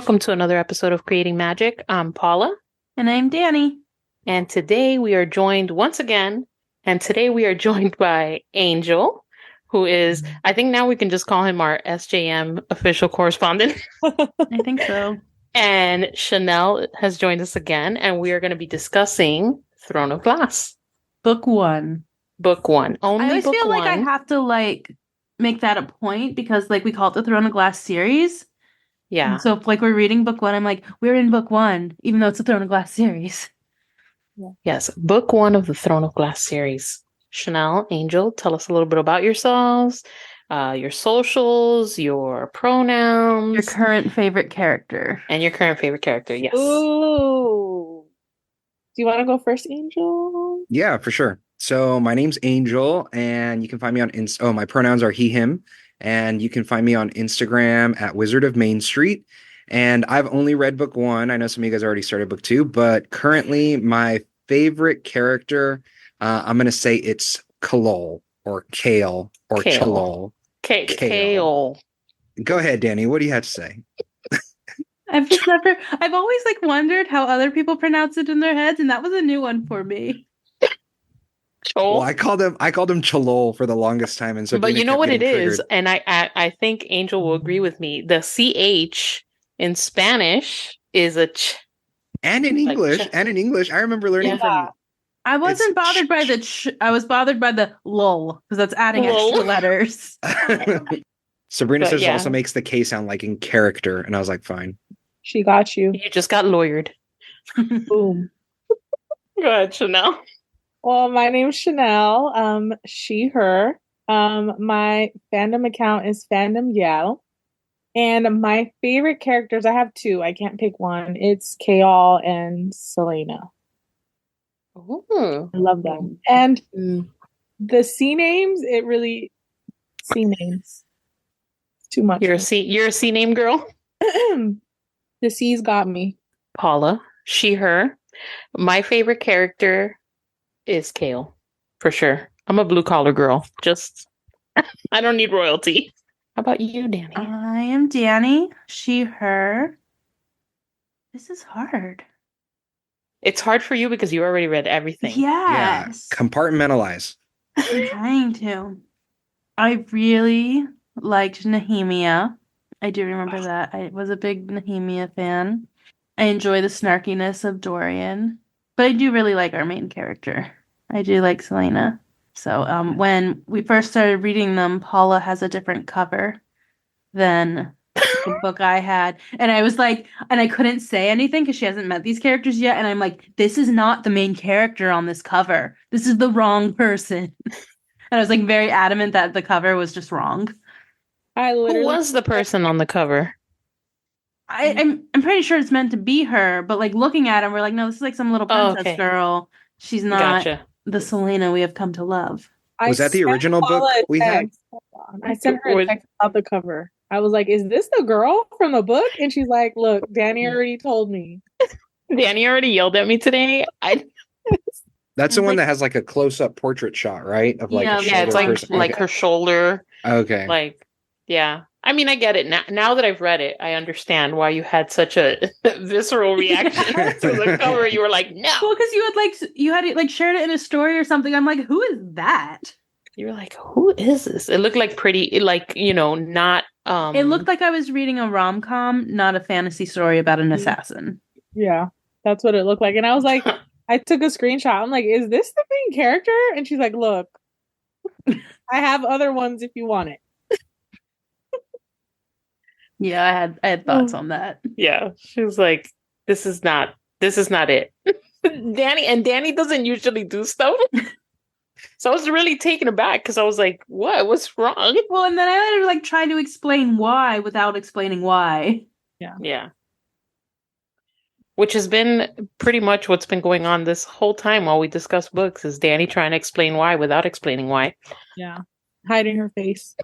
Welcome to another episode of Creating Magic. I'm Paula. And I'm Dani. And today we are joined once again. And today we are joined by Angel, who is, I think now we can just call him our SJM official correspondent. I think so. And Shanell has joined us again. And we are going to be discussing Throne of Glass. Book one. Book one. Only I always book feel one. like I have to make that a point because we call it the Throne of Glass series. Yeah. And so if we're reading book one, I'm like, we're in book one, even though it's the Throne of Glass series. Yes, book one of the Throne of Glass series. Shanell, Angel, tell us a little bit about yourselves, your socials, your pronouns. Your current favorite character. And your current favorite character, yes. Ooh. Do you want to go first, Angel? Yeah, for sure. So my name's Angel, and you can find me on my pronouns are he, him. And you can find me on Instagram at Wizard of Main Street. And I've only read book one. I know some of you guys already started book two, but currently my favorite character, I'm going to say it's Kalol or Kale or Chalol. Kale. Go ahead, Dani. What do you have to say? I've always wondered how other people pronounce it in their heads, and that was a new one for me. Well, I called him Chalol for the longest time, and so. But you know what it is, and I think Angel will agree with me. The CH in Spanish is a ch, and in English, I remember learning from. I wasn't bothered by the ch. I was bothered by the lol because that's adding extra letters. Sabrina says also makes the K sound like in character, and I was like, fine. She got you. You just got lawyered. Boom. Go ahead, Shanell. Well, my name's Shanell. She, her. My fandom account is Fandom Gal. And my favorite characters, I have two. I can't pick one. It's Kale and Selena. Ooh. I love them. And the C names, C names. It's too much. You're a C name girl? The C's got me. Paula, she, her. My favorite character is Kale, for sure. I'm a blue collar girl. I don't need royalty. How about you, Dani? I am Dani. She, her. This is hard. It's hard for you because you already read everything. Yes. Yeah. Compartmentalize. I'm trying to. I really liked Nehemia. I do remember that. I was a big Nehemia fan. I enjoy the snarkiness of Dorian. But I do really like our main character. I do like Selena. So when we first started reading them, Paula has a different cover than the book I had. And I was like, and I couldn't say anything because she hasn't met these characters yet. And I'm like, this is not the main character on this cover. This is the wrong person. And I was very adamant that the cover was just wrong. Who was the person on the cover? I'm pretty sure it's meant to be her, but looking at him, we're like, no, this is some little princess girl. She's not the Selena we have come to love. Was that the original book we had? I sent her a text about the cover. I was like, is this the girl from the book? And she's like, look, Dani already told me. Dani already yelled at me today. That's the one that has a close-up portrait shot, right? Of it's like her shoulder. Okay. Yeah. I mean, I get it now that I've read it. I understand why you had such a visceral reaction to the cover. You were like, no. Well, because you had shared it in a story or something. I'm like, who is that? You were like, who is this? It looked not. It looked like I was reading a rom-com, not a fantasy story about an assassin. Yeah, that's what it looked like. And I was like, I took a screenshot. I'm like, is this the main character? And she's like, look, I have other ones if you want it. Yeah, I had thoughts on that. Yeah, she was like, "This is not it." Dani doesn't usually do stuff, so I was really taken aback because I was like, "What? What's wrong?" Well, and then I had to try to explain why without explaining why. Yeah. Which has been pretty much what's been going on this whole time while we discuss books. Is Dani trying to explain why without explaining why? Yeah, hiding her face.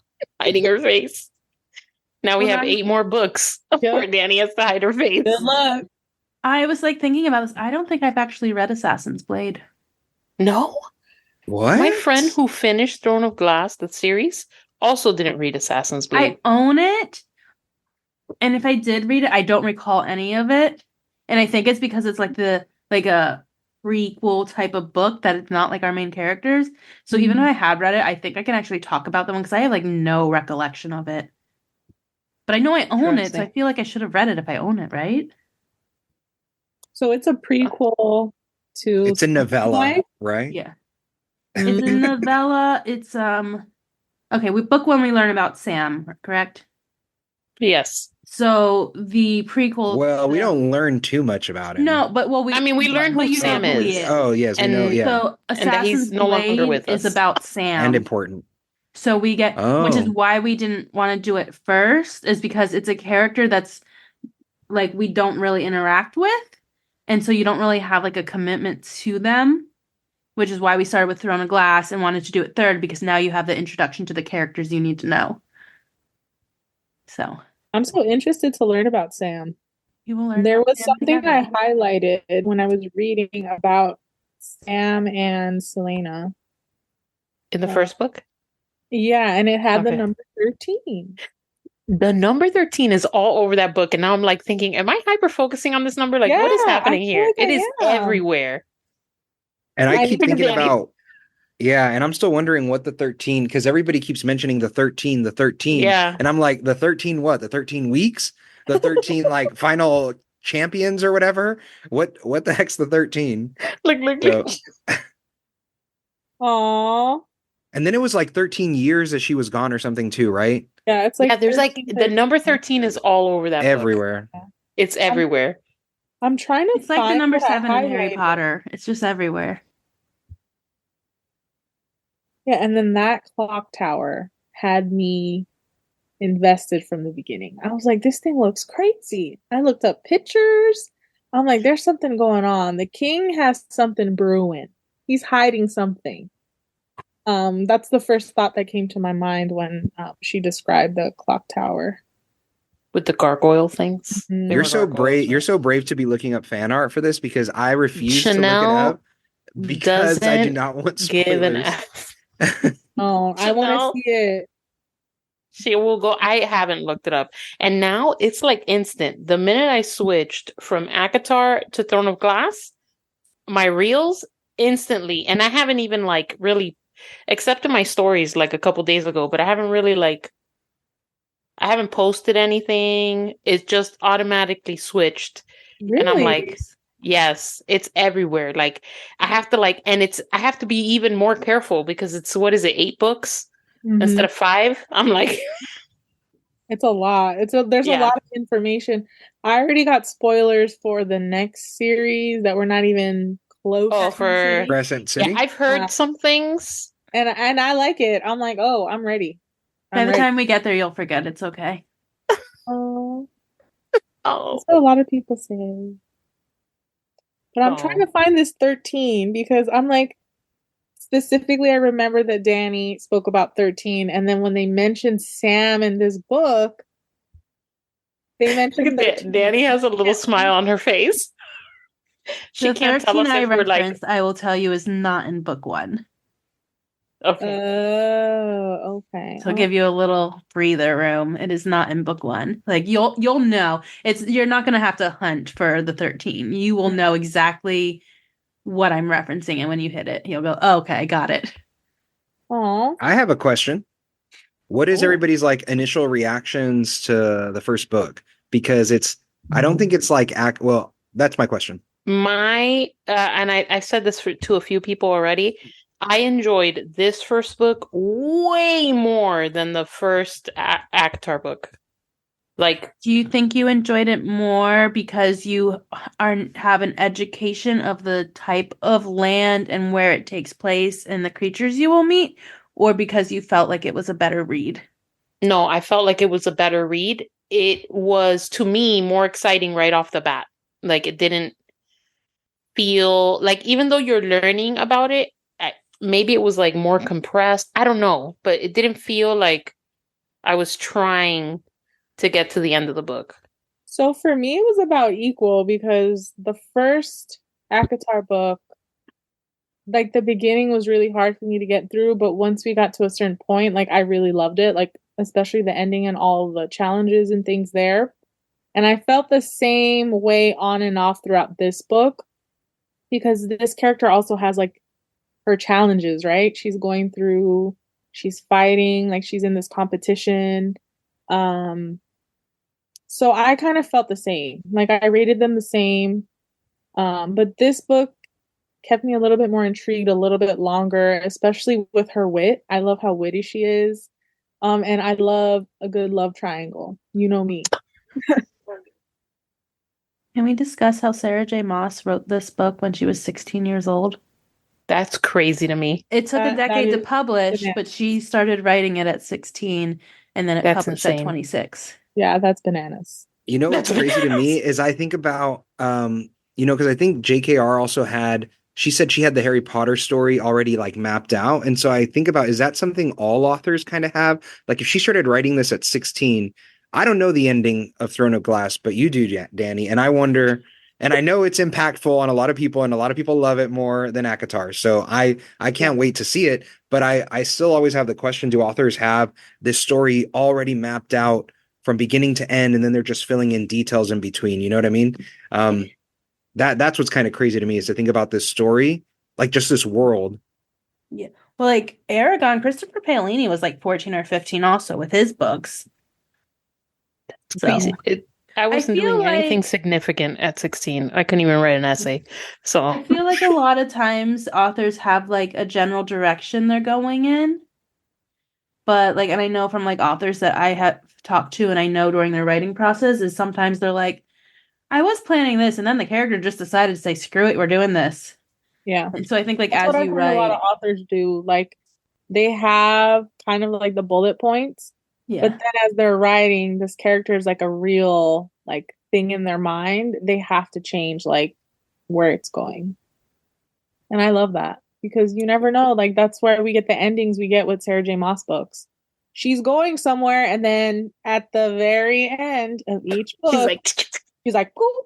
Now we have 8 more books where Dani has to hide her face. Good luck. I was thinking about this. I don't think I've actually read Assassin's Blade. No? What? My friend who finished Throne of Glass, the series, also didn't read Assassin's Blade. I own it, And if I did read it, I don't recall any of it. And I think it's because it's like a prequel type of book that it's not like our main characters. So even if I had read it, I think I can actually talk about them because I have like no recollection of it. But I know I own it, so I Interesting. feel like I should have read it if I own it, right? So it's a prequel to It's a novella, Life. right? Yeah. It's a novella. It's okay, book one we learn about Sam, correct? Yes. So the prequel Well, we don't learn too much about him. No, but I mean, we learn who you know Sam who he is, is. Oh, yes, we know. and Yeah, So and that Assassin's he's no longer Blade with is us. about and Sam. important. So we get, which is Oh, why we didn't want to do it first, is because it's a character that's like we don't really interact with, and so you don't really have like a commitment to them, which is why we started with Throne of Glass and wanted to do it third because now you have the introduction to the characters you need to know. So I'm so interested to learn about Sam. you will learn There about was Sam something I together. highlighted when I was reading about Sam and Selena. In the Uh, first book. yeah, and it had the Okay. number 13. The number 13 is all over that book, and now I'm like thinking, am I hyper focusing on this number? Like, Yeah, what is I happening feel here? like It is I am. everywhere. and I I keep Look at thinking Danny. about, yeah, and I'm still wondering what the 13, because everybody keeps mentioning the 13, the 13, Yeah. and I'm like, the 13 what? The 13 weeks? The 13 like final champions or whatever? What the heck's the 13? Look. So, Aw. and then it was like 13 years that she was gone or something too, right? Yeah, it's Yeah, like there's like 13, the number 13. 13 is all over that book. Everywhere. It's I'm everywhere. I'm trying to It's like the find number what I 7 in Harry highlighted. Potter. It's just everywhere. Yeah, and then that clock tower had me invested from the beginning. I was like, this thing looks crazy. I looked up pictures. I'm like, there's something going on. The king has something brewing. He's hiding something. That's the first thought that came to my mind when she described the clock tower. With the gargoyle things. Mhm. They You're were so gargoyles, brave. You're right? so brave to be looking up fan art for this because I refuse to look it Chanel up because I do doesn't not want give an spoilers. F. Oh, I want to Chanel, see it. she will go. I haven't looked it up. And now it's like instant. The minute I switched from ACOTAR to Throne of Glass, my reels instantly, and I haven't even like really, except in my stories like a couple days ago, but I haven't really like, I haven't posted anything. It just automatically switched. And I'm Really? like, yes, it's everywhere. Like I have to like, and I have to be even more careful because it's, what is it, 8 books Hmm. instead of 5? I'm like, It's a lot. There's a yeah. lot of information. I already got spoilers for the next series that we're not even close Oh, to for, seeing. Crescent yeah, City. I've heard some things. And I like it. I'm like, oh, I'm ready. By I'm the ready. time we get there, you'll forget. It's okay. Oh, Oh, that's what a lot of people say. But I'm trying oh. to find this 13 because I'm like, specifically, I remember that Dani spoke about 13. And then when they mentioned Sam in this book, they Look mentioned at 13. Danny has a little smile on her face. She The can't tell 13 us I if we're like, referenced, I will tell you, is not in book 1. okay. Oh, okay. So I'll give you a little breather room. It is not in book 1. Like you'll know. You're not gonna have to hunt for the 13. You will know exactly what I'm referencing, and when you hit it, you'll go, oh, okay, I got it. Oh, I have a question. What is oh. everybody's like initial reactions to the first book? Because I don't think it's like well, that's my question. My and I said this to a few people already. I enjoyed this first book way more than the first Actar book. Like, Do you think you enjoyed it more because you have an education of the type of land and where it takes place and the creatures you will meet, or because you felt like it was a better read? no, I felt like it was a better read. It was, to me, more exciting right off the bat. Like, it didn't feel like, even though you're learning about it, maybe it was like more compressed. I don't know, but it didn't feel like I was trying to get to the end of the book. So for me, it was about equal because the first ACOTAR book, like the beginning was really hard for me to get through, but once we got to a certain point, like I really loved it. Like especially the ending and all the challenges and things there. And I felt the same way on and off throughout this book because this character also has like her challenges, right? She's fighting, like she's in this competition. Um, so I kind of felt the same. Like I rated them the same. But this book kept me a little bit more intrigued, a little bit longer, especially with her wit. I love how witty she is. And I love a good love triangle. You know me. Can we discuss how Sarah J. Maas wrote this book when she was 16 years old? That's crazy to me. It took a That decade to is publish, bananas. but she started writing it at 16 and then it That's published at insane. 26. Yeah, that's bananas. You know what's That's crazy to me bananas. is I think about because I think JKR also had she said she had the Harry Potter story already like mapped out. And so I think about, is that something all authors kind of have? Like if she started writing this at 16, I don't know the ending of Throne of Glass, but you do, Danny. And I wonder, and I know it's impactful on a lot of people, and a lot of people love it more than ACOTAR. So I Yeah. can't wait to see it. But I still always have the question, do authors have this story already mapped out from beginning to end, and then they're just filling in details in between? You know what I mean? That's what's kind of crazy to me, is to think about this story, like just this world. Yeah. Well, like Aragon, Christopher Paolini was like 14 or 15 also with his books. Crazy. So I wasn't feel doing anything like- significant at 16. I couldn't even write an essay. So I feel like a lot of times authors have like a general direction they're going in. But like, and I know from like authors that I have talked to and I know during their writing process is sometimes they're like, I was planning this and then the character just decided to say, screw it, we're doing this. Yeah. And so I think like That's as what I've you heard a lot write, of authors do. Like they have kind of like the bullet points, but yeah. then as they're writing, this character is like a real like thing in their mind. They have to change like where it's going. And I love that because you never know. Like that's where we get the endings we get with Sarah J. Maas books. She's going somewhere, and then at the very end of each book, she's like, "Ooh."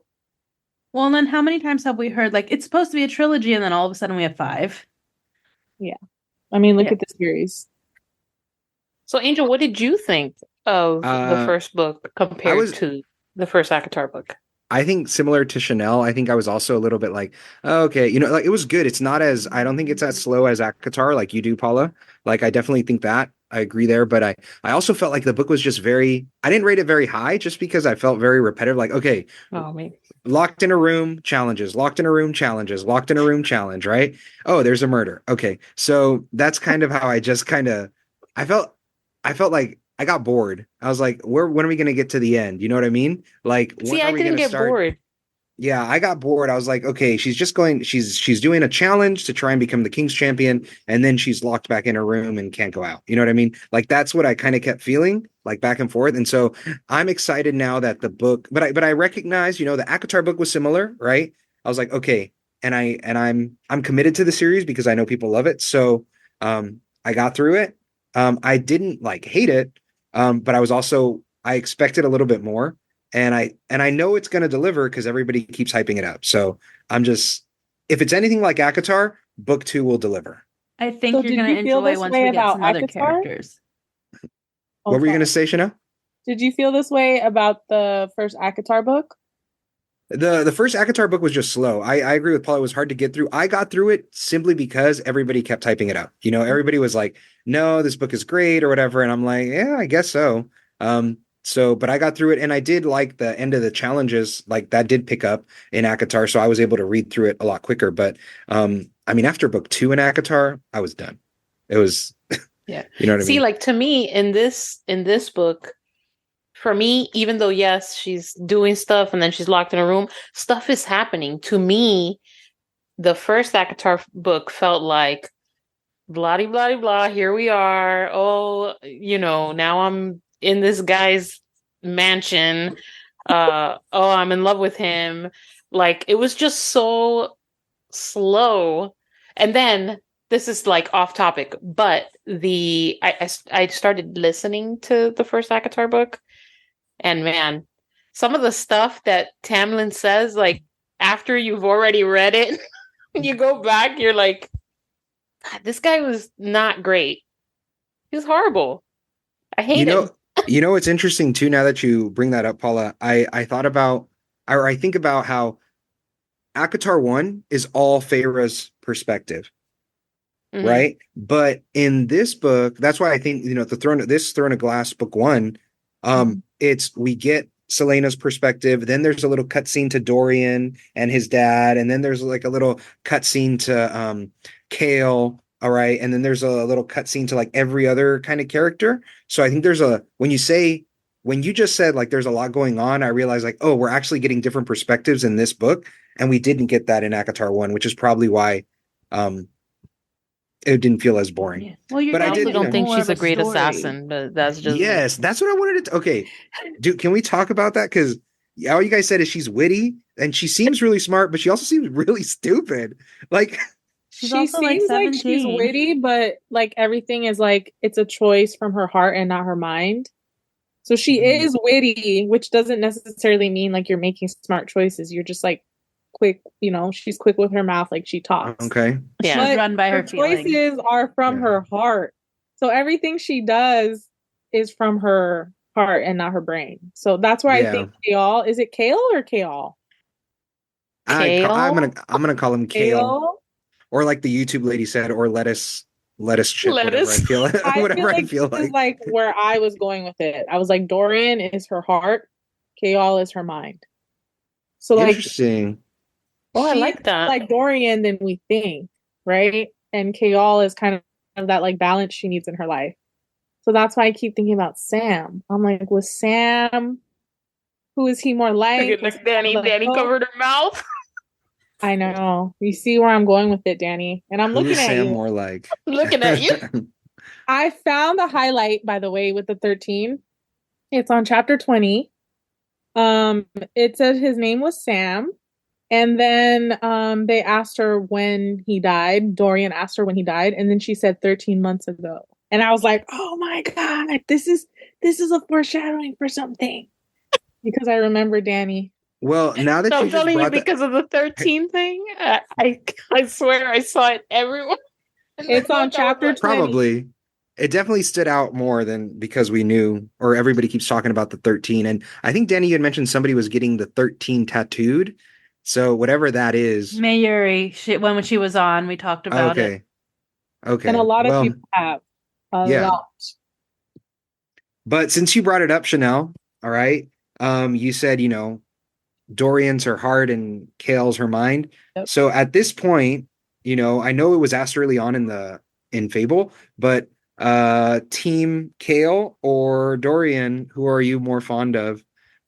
Well, and then how many times have we heard like it's supposed to be a trilogy and then all of a sudden we have 5? Yeah. I mean, look Yeah. at the series. So Angel, what did you think of the first book compared to the first ACOTAR book? I think similar to Shanell, I think I was also a little bit like, oh, okay, like it was good. It's not as, I don't think it's as slow as ACOTAR like you do, Paula. Like I definitely think that. I agree there, but I also felt like the book was just I didn't rate it very high just because I felt very repetitive. Like, okay, locked in a room, challenges, locked in a room, challenges, locked in a room, challenge, right? Oh, there's a murder. Okay. So that's kind of how I just I felt like I got bored. I was like, when are we going to get to the end? You know what I mean? Like, when are we going to start? Bored. Yeah, I got bored. I was like, okay, she's doing a challenge to try and become the King's champion, and then she's locked back in her room and can't go out. You know what I mean? Like that's what I kind of kept feeling, like back and forth. And so I'm excited now that the book, but I recognize, the ACOTAR book was similar, right? I was like, okay, and I'm committed to the series because I know people love it. So I got through it. I didn't like hate it, but I expected a little bit more. And I know it's going to deliver because everybody keeps hyping it up. So if it's anything like ACOTAR, book 2 will deliver. I think you're going to enjoy once we get some other characters. What were you going to say, Shanell? Did you feel this way about the first ACOTAR book? The first ACOTAR book was just slow. I agree with Paul. It was hard to get through. I got through it simply because everybody kept typing it up. Everybody was like, no, this book is great or whatever. And I'm like, yeah, I guess so. But I got through it, and I did like the end of the challenges, like that did pick up in ACOTAR. So I was able to read through it a lot quicker. But after book 2 in ACOTAR, I was done. It was, yeah. You know what I mean? See, like to me in this book, for me, even though, yes, she's doing stuff and then she's locked in a room, stuff is happening. To me, the first ACOTAR book felt like blah, blah, blah, here we are. Oh, now I'm in this guy's mansion. I'm in love with him. Like, it was just so slow. And then, this is like off topic, but I started listening to the first ACOTAR book. And man, some of the stuff that Tamlin says, like after you've already read it, you go back, you're like, God, this guy was not great. He was horrible. I You hate him. know, it's interesting too, now that you bring that up, Paula. I thought about, or I think about how Akatar 1 is all Feyre's perspective, Hmm. right? But in this book, that's why I think, this Throne of Glass book 1, Mhm. it's we get Selena's perspective, then there's a little cutscene to Dorian and his dad, and then there's like a little cutscene to Kale, all right, and then there's a little cutscene to like every other kind of character. So I think there's a when you just said like there's a lot going on, I realized like, oh, we're actually getting different perspectives in this book, and we didn't get that in Akatar 1, which is probably why um it didn't feel as boring. Yeah. Well, you're But I I getting also did, like don't think more she's of a a great story. assassin, but that's just me. yes, that's what I wanted to. Okay, dude, can we talk about that? Because all you guys said is she's witty and she seems really smart, but she also seems really stupid. Like, She's She also like seems like she's 17. witty, but like everything is like it's a choice from her heart and not her mind. So she is witty, which doesn't necessarily mean like you're making smart choices. You're just like quick, she's quick with her mouth, like she talks. okay, Yeah. She's But run by her her feelings. choices are from yeah, her heart. So everything she does is from her heart and not her brain. So that's where I yeah. think Kale, is it Kale or Kale? Kale, I'm gonna call him Kale, Kale. or like the YouTube lady said, or lettuce chip, whatever I lettuce. feel, I feel whatever I like feel this is like. like where I was going with it. I was like, Dorian is her heart, Kale is her mind. So like Interesting. Oh, I she is like that. like Dorian than we think, right? And Kale is kind of that like balance she needs in her life. So that's why I keep thinking about Sam. I'm like, was Sam, who is he more Look like? at Was he look, Danny. more like Danny Hope? covered her mouth. I know. You see where I'm going with it, Danny. And I'm Who looking is at Sam you. more like? Looking at you. I found the highlight, by the way, with the 13. It's on chapter 20. Um, it said his name was Sam. And then they asked her when he died. Dorian asked her when he died, and then she said 13 months ago. And I was like, "Oh my God, this is a foreshadowing for something." Because I remember Danny. Well, now that No, you I'm just telling you brought that, because of the 13 thing. I swear I saw it everywhere in the It's on book. I was chapter like, 20. probably it definitely stood out more than because we knew, or everybody keeps talking about the 13. And I think Danny, you had mentioned somebody was getting the 13 tattooed. So whatever that is. Mayuri, when she was on, we talked about it. Okay. And a Okay. lot of Well, people have. A yeah. lot. But since you brought it up, Shanell, all right. You said, Dorian's her heart and Kale's her mind. Yep. So at this point, I know it was asked early on in Fable, but team Kale or Dorian, who are you more fond of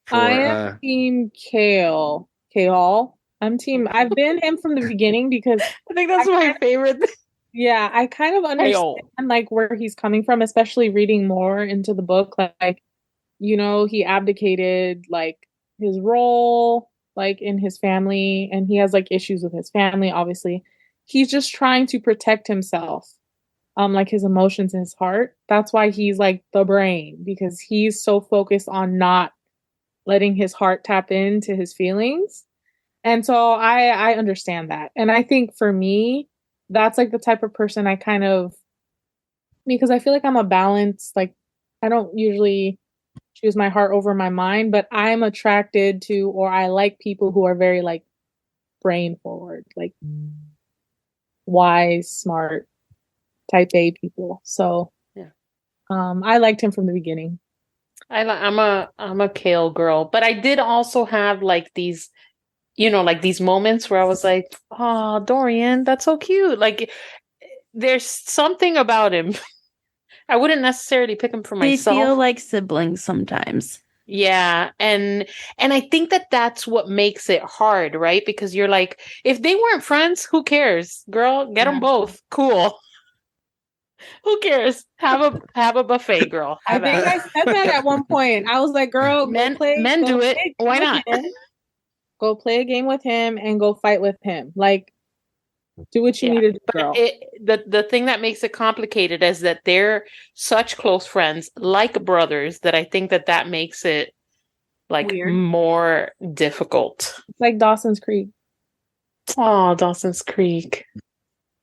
I for am team Kale. Kale. I've been him from the beginning because I think I that's my kind favorite thing. yeah, I kind of Kale. understand like where he's coming from, especially reading more into the book. Like, he abdicated like his role like in his family, and he has like issues with his family, obviously. He's just trying to protect himself, like his emotions and his heart. That's why he's like the brain, because he's so focused on not letting his heart tap into his feelings. And so I understand that. And I think for me, that's like the type of person I kind of, because I feel like I'm a balance, like I don't usually choose my heart over my mind, but I'm attracted to, or I like people who are very like brain forward, like wise, smart, type A people. So Yeah. I liked him from the beginning. I'm a Kale girl, but I did also have like these, like these moments where I was like, "Oh, Dorian, that's so cute." Like there's something about him. I wouldn't necessarily pick him for They feel myself. like siblings sometimes. Yeah, and I think that that's what makes it hard, right? Because you're like, if they weren't friends, who cares? Girl, get them Yeah. both. Cool. Who cares? Have a buffet, girl. I Have think at I it. said that at one point. I was like, girl, Men go do it. play a game Why with not? him. Go play a game with him and go fight with him. Like, do what you Yeah. need to do, But girl. the thing that makes it complicated is that they're such close friends, like brothers, that I think that makes it like Weird. more difficult. It's like Dawson's Creek. Oh, Dawson's Creek.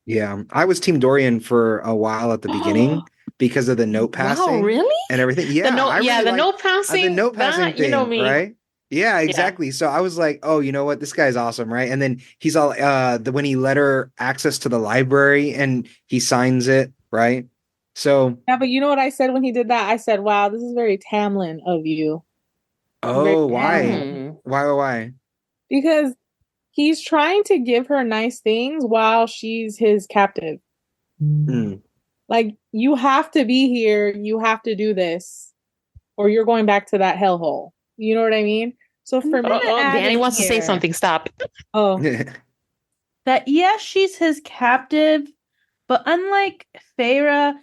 Yeah, I was Team Dorian for a while at the beginning, because of the note Wow, passing really? and everything. The Yeah, note, I yeah, really the like note the passing, note passing that, you know thing, me. right? Yeah, Yeah. exactly. So I was like, oh, you know what? This guy's awesome, right? And then he's all when he let her access to the library and he signs it, right? So, Yeah, but you know what I said when he did that? I said, wow, this is very Tamlin of you. Very oh, why? Tamlin. Hmm. Why? Because he's trying to give her nice things while she's his captive. Mm. Like, you have to be here, you have to do this, or you're going back to that hellhole. You know what I mean? So I'm for gonna me, Oh, add Danny in wants to say here something. Stop. oh, that yes, she's his captive, but unlike Feyre,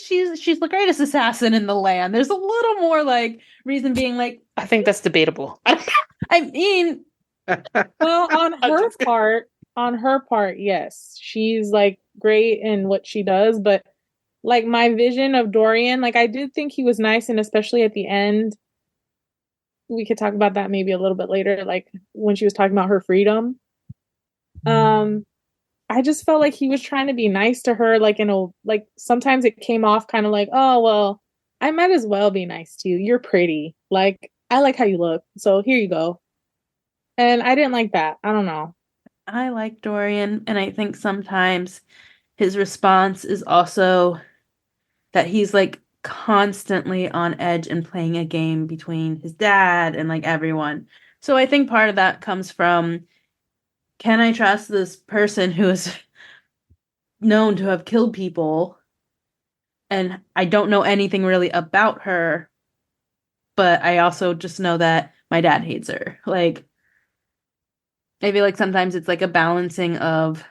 she's the greatest assassin in the land. There's a little more like reason being like, I think that's debatable. I mean, well, I'm just kidding. on her part, yes, she's like great in what she does, but like my vision of Dorian, like I did think he was nice, and especially at the end, we could talk about that maybe a little bit later, like when she was talking about her freedom. Um, I just felt like he was trying to be nice to her, like in a like sometimes it came off kind of like, oh well, I might as well be nice to you. You're pretty. Like I like how you look. So here you go. And I didn't like that. I don't know. I like Dorian, and I think sometimes his response is also that he's like constantly on edge and playing a game between his dad and like everyone. So I think part of that comes from, can I trust this person who is known to have killed people and I don't know anything really about her, but I also just know that my dad hates her. Like I feel like sometimes it's like a balancing of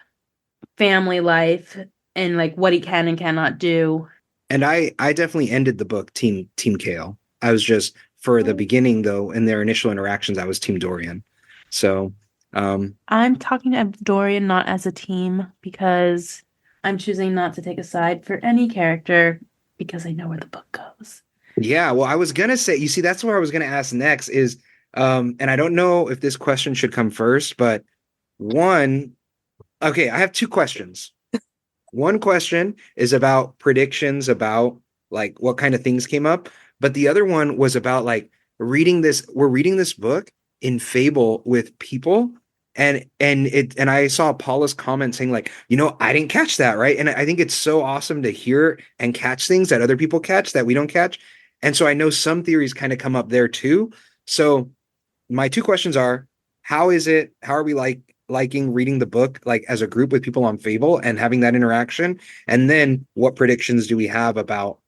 family life and like what he can and cannot do. And I definitely ended the book Team Kale. I was just for the beginning though, in their initial interactions, I was Team Dorian. So, I'm talking of Dorian not as a team because I'm choosing not to take a side for any character because I know where the book goes. yeah, well, I was gonna say, you see, that's where I was gonna ask next is, and I don't know if this question should come first, but one, okay, I have two questions. One question is about predictions about like what kind of things came up, but the other one was about like we're reading this book in Fable with people and I saw Paula's comment saying like, I didn't catch that, right? And I think it's so awesome to hear and catch things that other people catch that we don't catch. And so I know some theories kind of come up there too. So my two questions are, how are we liking reading the book like as a group with people on Fable and having that interaction, and then what predictions do we have about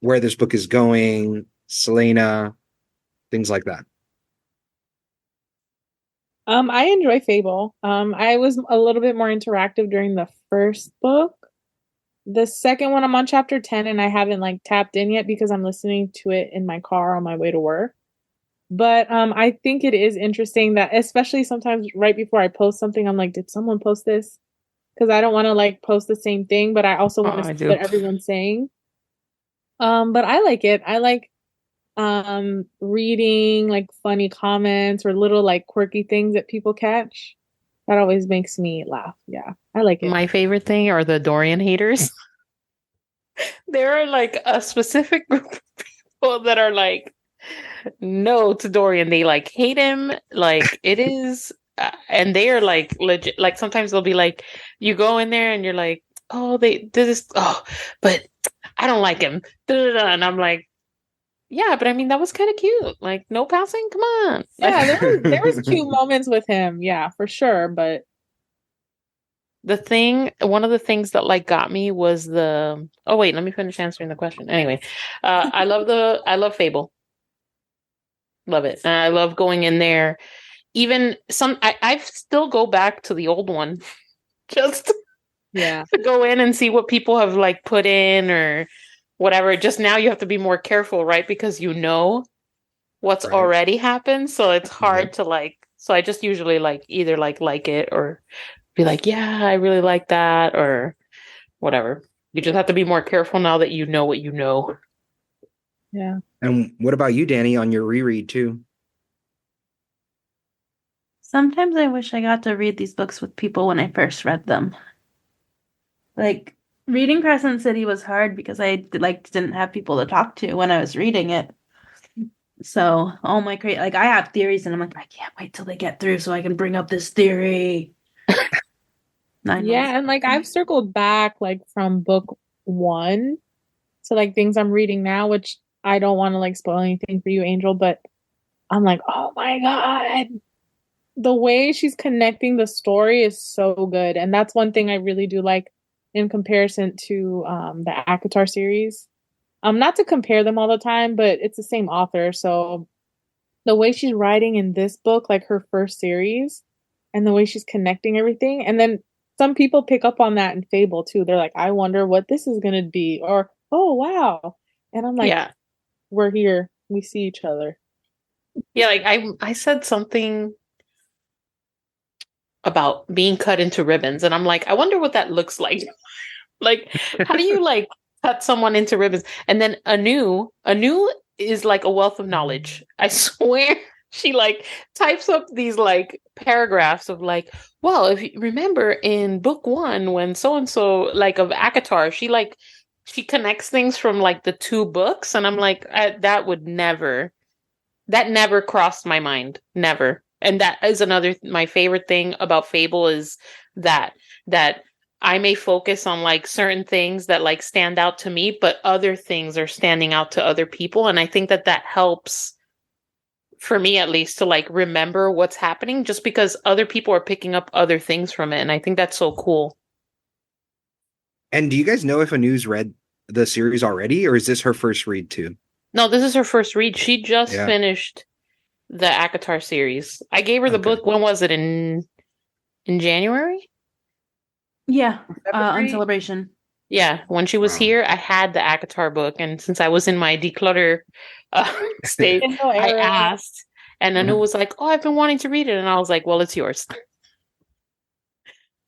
where this book is going, Selena, things like that. I enjoy Fable. I was a little bit more interactive during the first book. The second one, I'm on chapter 10 and I haven't like tapped in yet because I'm listening to it in my car on my way to work. But I think it is interesting that especially sometimes right before I post something, I'm like, did someone post this? Because I don't want to like post the same thing, but I also Oh, want to I see do. what everyone's saying. But I like it. I like reading like funny comments or little like quirky things that people catch. That always makes me laugh. Yeah, I like it. My favorite thing are the Dorian haters. There are like a specific group of people that are like, no to Dorian. They like hate him. Like it is, and they are like legit. Like sometimes they'll be like, you go in there and you're like, oh, they did this. Oh, but I don't like him. Da, da, da. And I'm like, yeah, but I mean that was kind of cute. Like no passing. Come on. Yeah, there was cute moments with him. Yeah, for sure. But One of the things that like got me was the. Oh wait, let me finish answering the question. Anyway, I love Fable. Love it. And I love going in there. Even I still go back to the old one just yeah, to go in and see what people have like put in or whatever. Just now you have to be more careful, right? Because you know what's Right. already happened. So it's Yep. hard to like, so I just usually like either like it or be like, yeah, I really like that or whatever. You just have to be more careful now that you know what you know. yeah. And what about you, Danny, on your reread too? Sometimes I wish I got to read these books with people when I first read them. Like Reading Crescent City was hard because I didn't have people to talk to when I was reading it. So all my I have theories and I'm like, I can't wait till they get through so I can bring up this theory. 9 months. Yeah, and like I've circled back like from book 1 to like things I'm reading now, which I don't want to like spoil anything for you, Angel, but I'm like, oh my God. The way she's connecting the story is so good. And that's one thing I really do like in comparison to the ACOTAR series. Not to compare them all the time, but it's the same author. So the way she's writing in this book, like her first series, and the way she's connecting everything. And then some people pick up on that in Fable too. They're like, I wonder what this is gonna be, or oh wow. And I'm like, Yeah. we're here. We see each other. Yeah, like I said something about being cut into ribbons, and I'm like, I wonder what that looks like. Like, how do you like cut someone into ribbons? And then Anu is like a wealth of knowledge. I swear she like types up these like paragraphs of like, well, if you remember in book 1 when so and so like of ACOTAR, she connects things from like the 2 books, and I'm like, that never crossed my mind, never. And that is my favorite thing about Fable is that I may focus on like certain things that like stand out to me, but other things are standing out to other people. And I think that helps, for me at least, to like remember what's happening just because other people are picking up other things from it. And I think that's so cool. And do you guys know if Anu's read the series already, or is this her first read too? No, this is her first read. She just Yeah. finished the ACOTAR series. I gave her the book. When was it? In January? Yeah, on February? Celebration. Yeah, when she was Wow. here, I had the ACOTAR book, and since I was in my declutter state, Kindle I era. asked, and Anu was like, "Oh, I've been wanting to read it," and I was like, "Well, it's yours."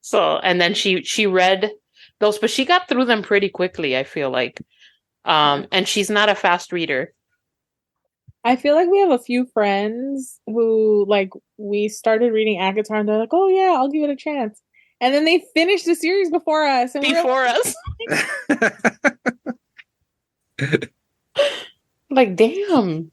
So, and then she read those, but she got through them pretty quickly, I feel like. And she's not a fast reader. I feel like we have a few friends who like we started reading ACOTAR and they're like, oh yeah, I'll give it a chance. And then they finished the series before us. And Before us. Like, damn.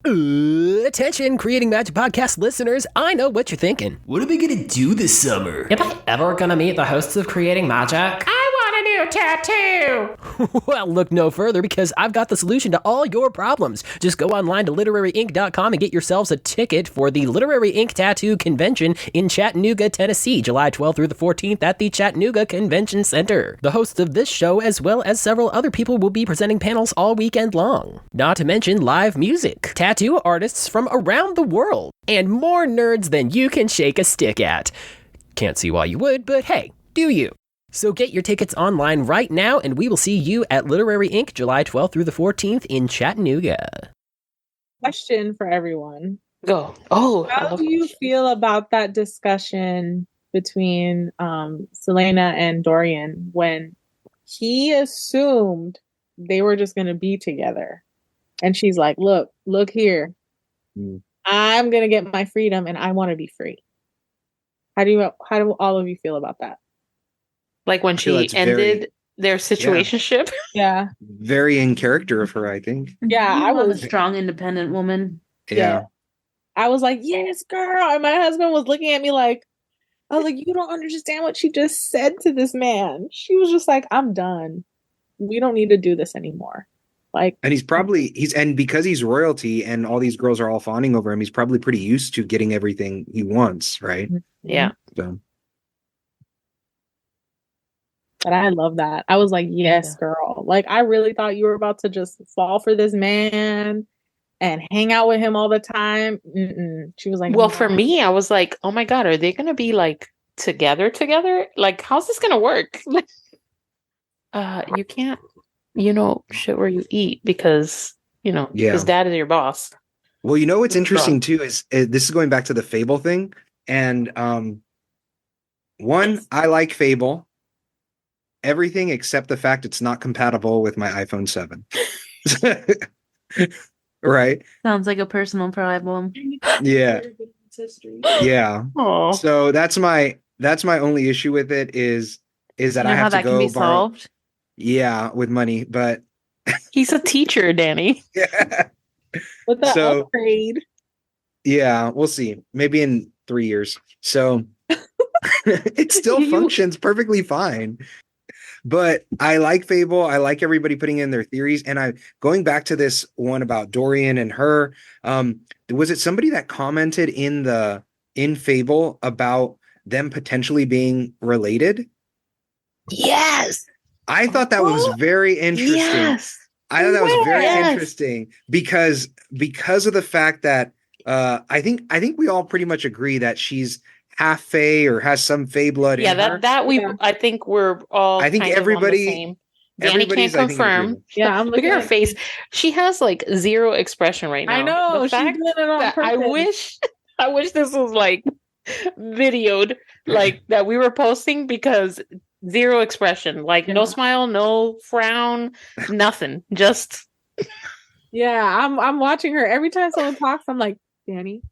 Attention, Creating Magic Podcast listeners, I know what you're thinking. What are we gonna do this summer? Am I ever gonna meet the hosts of Creating Magic? I want a new tattoo! Well, look no further because I've got the solution to all your problems. Just go online to literaryinc.com and get yourselves a ticket for the Literary Ink Tattoo Convention in Chattanooga, Tennessee, July 12th through the 14th at the Chattanooga Convention Center. The hosts of this show, as well as several other people, will be presenting panels all weekend long. Not to mention live music, tattoo artists from around the world, and more nerds than you can shake a stick at. Can't see why you would, but hey, do you? So get your tickets online right now, and we will see you at Literary Inc. July 12th through the 14th in Chattanooga. question for everyone. Go. Oh, I How love do you questions. feel about that discussion between Selena and Dorian when he assumed they were just going to be together? And she's like, look here. Mm. I'm going to get my freedom and I want to be free. How do all of you feel about that? Like when I feel she that's ended their situationship. Yeah. very in character of her, I think. Yeah, I love was a strong, independent woman. Yeah. I was like, yes, girl. And my husband was looking at me like, I was like, you don't understand what she just said to this man. She was just like, I'm done. We don't need to do this anymore. Like, And and because he's royalty and all these girls are all fawning over him, he's probably pretty used to getting everything he wants, right? Yeah. So but I love that. I was like, yes, girl. Like, I really thought you were about to just fall for this man and hang out with him all the time. She was like, Well, no. for me, I was like, oh my God, are they going to be like together? Like, how's this going to work? You can't, shit where you eat because, his dad is your boss. Well, what's interesting too is this is going back to the Fable thing. And one, I like Fable. Everything except the fact it's not compatible with my iPhone 7. Right? Sounds like a personal problem. Yeah. Yeah. Oh. So that's my only issue with it is is that You I know how have to that can be go borrow. solved? Yeah, with money, but He's a teacher, Danny. yeah. With the So upgrade. yeah, we'll see. Maybe in 3 years. So it still functions perfectly fine. But I like Fable. I like everybody putting in their theories. And I going back to this one about Dorian and her. Was it somebody that commented in Fable about them potentially being related? Yes. I thought that was very interesting. Yes. I thought that was very Yes. interesting because of the fact that I think we all pretty much agree that she's half Fey or has some Fey blood Yeah, in her. Yeah. I think we're all I think kind of on the everybody same. Danny can't everybody's I think in confirm. agreement. Yeah, I'm Look looking at her at face. She has like zero expression right now. I know, The she's fact doing it on that I purpose. wish I wish this was like videoed, like that we were posting, because zero expression, like no Yeah. smile, no frown, nothing. Just Yeah, I'm watching her. Every time someone talks, I'm like, Danny,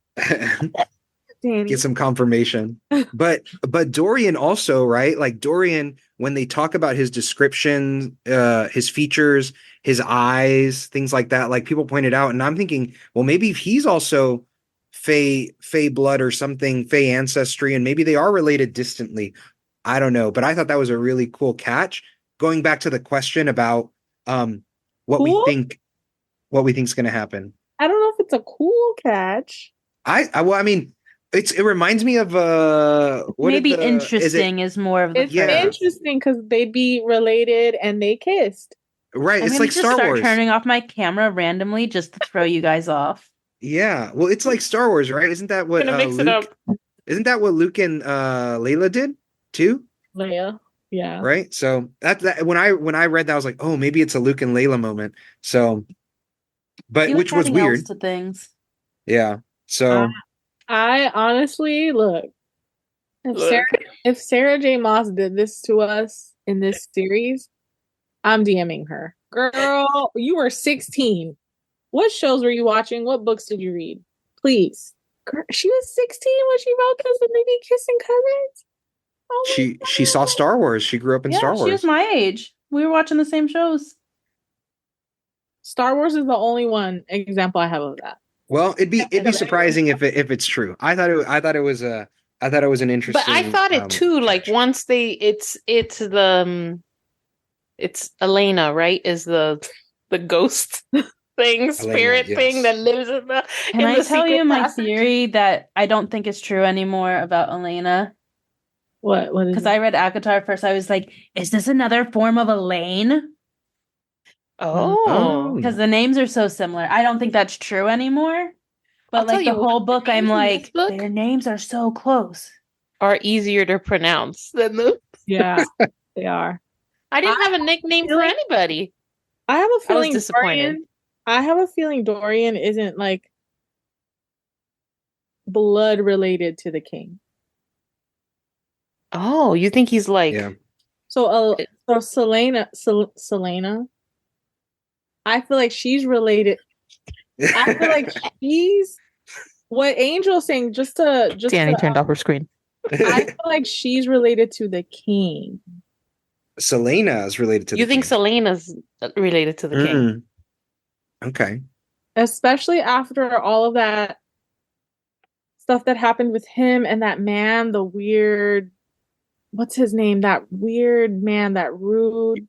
Danny. Get some confirmation. But Dorian also, right? Like Dorian, when they talk about his description, his features, his eyes, things like that, like people pointed out, and I'm thinking, well, maybe he's also Fey blood or something, Fey ancestry, and maybe they are related distantly. I don't know, but I thought that was a really cool catch. Going back to the question about what we Cool? think is going to happen. I don't know if it's a cool catch. Well, I mean, it reminds me of Maybe is it interesting is more of the It's Yeah. phrase. interesting because they'd be related and they kissed. right? I'm It's gonna like just Star start Wars. turning off my camera randomly just to throw you guys off. Yeah, well, it's like Star Wars, right? Isn't that what gonna mix it Luke? up. Isn't that what Luke and Layla did too? Leia. Yeah. Right. So that when I read that, I was like, oh, maybe it's a Luke and Layla moment. So, but He which was adding else weird. to things. Yeah. So I honestly look. Look. If Sarah J. Maas did this to us in this series, I'm DMing her. Girl, you were 16. What shows were you watching? What books did you read? Please. Girl, she was 16 when she wrote this and maybe kissing cousins. Oh my she saw God. Star Wars. She grew up in Yeah, Star she Wars. was my age. We were watching the same shows. Star Wars is the only one example I have of that. Well, it'd be surprising if it's true. I thought it was an interesting. But I thought it too. Like catch. once it's it's Elena, right? Is the ghost thing, spirit yes. thing that lives in the. Can in I the tell secret you my passage? theory that I don't think is true anymore about Elena? What is Because it? I read Akatar first. I was like, is this another form of Elaine? Oh, Because the names are so similar. I don't think that's true anymore. But I'll tell like the you what, whole the book, I'm names in this like, book their names are so close. are easier to pronounce than the. Yeah, they are. I didn't have a nickname for really- anybody. I have a I was feeling disappointed. I have a feeling Dorian isn't like blood related to the king. Oh, you think he's like? Yeah. So Selena, I feel like she's related. I feel like she's what Angel's saying. Danny turned off her screen. I feel like she's related to the king. Selena is related to You the think king. Selena's related to the king? Mm. Okay. Especially after all of that stuff that happened with him and that man, the weird, what's his name? That weird man, that rude.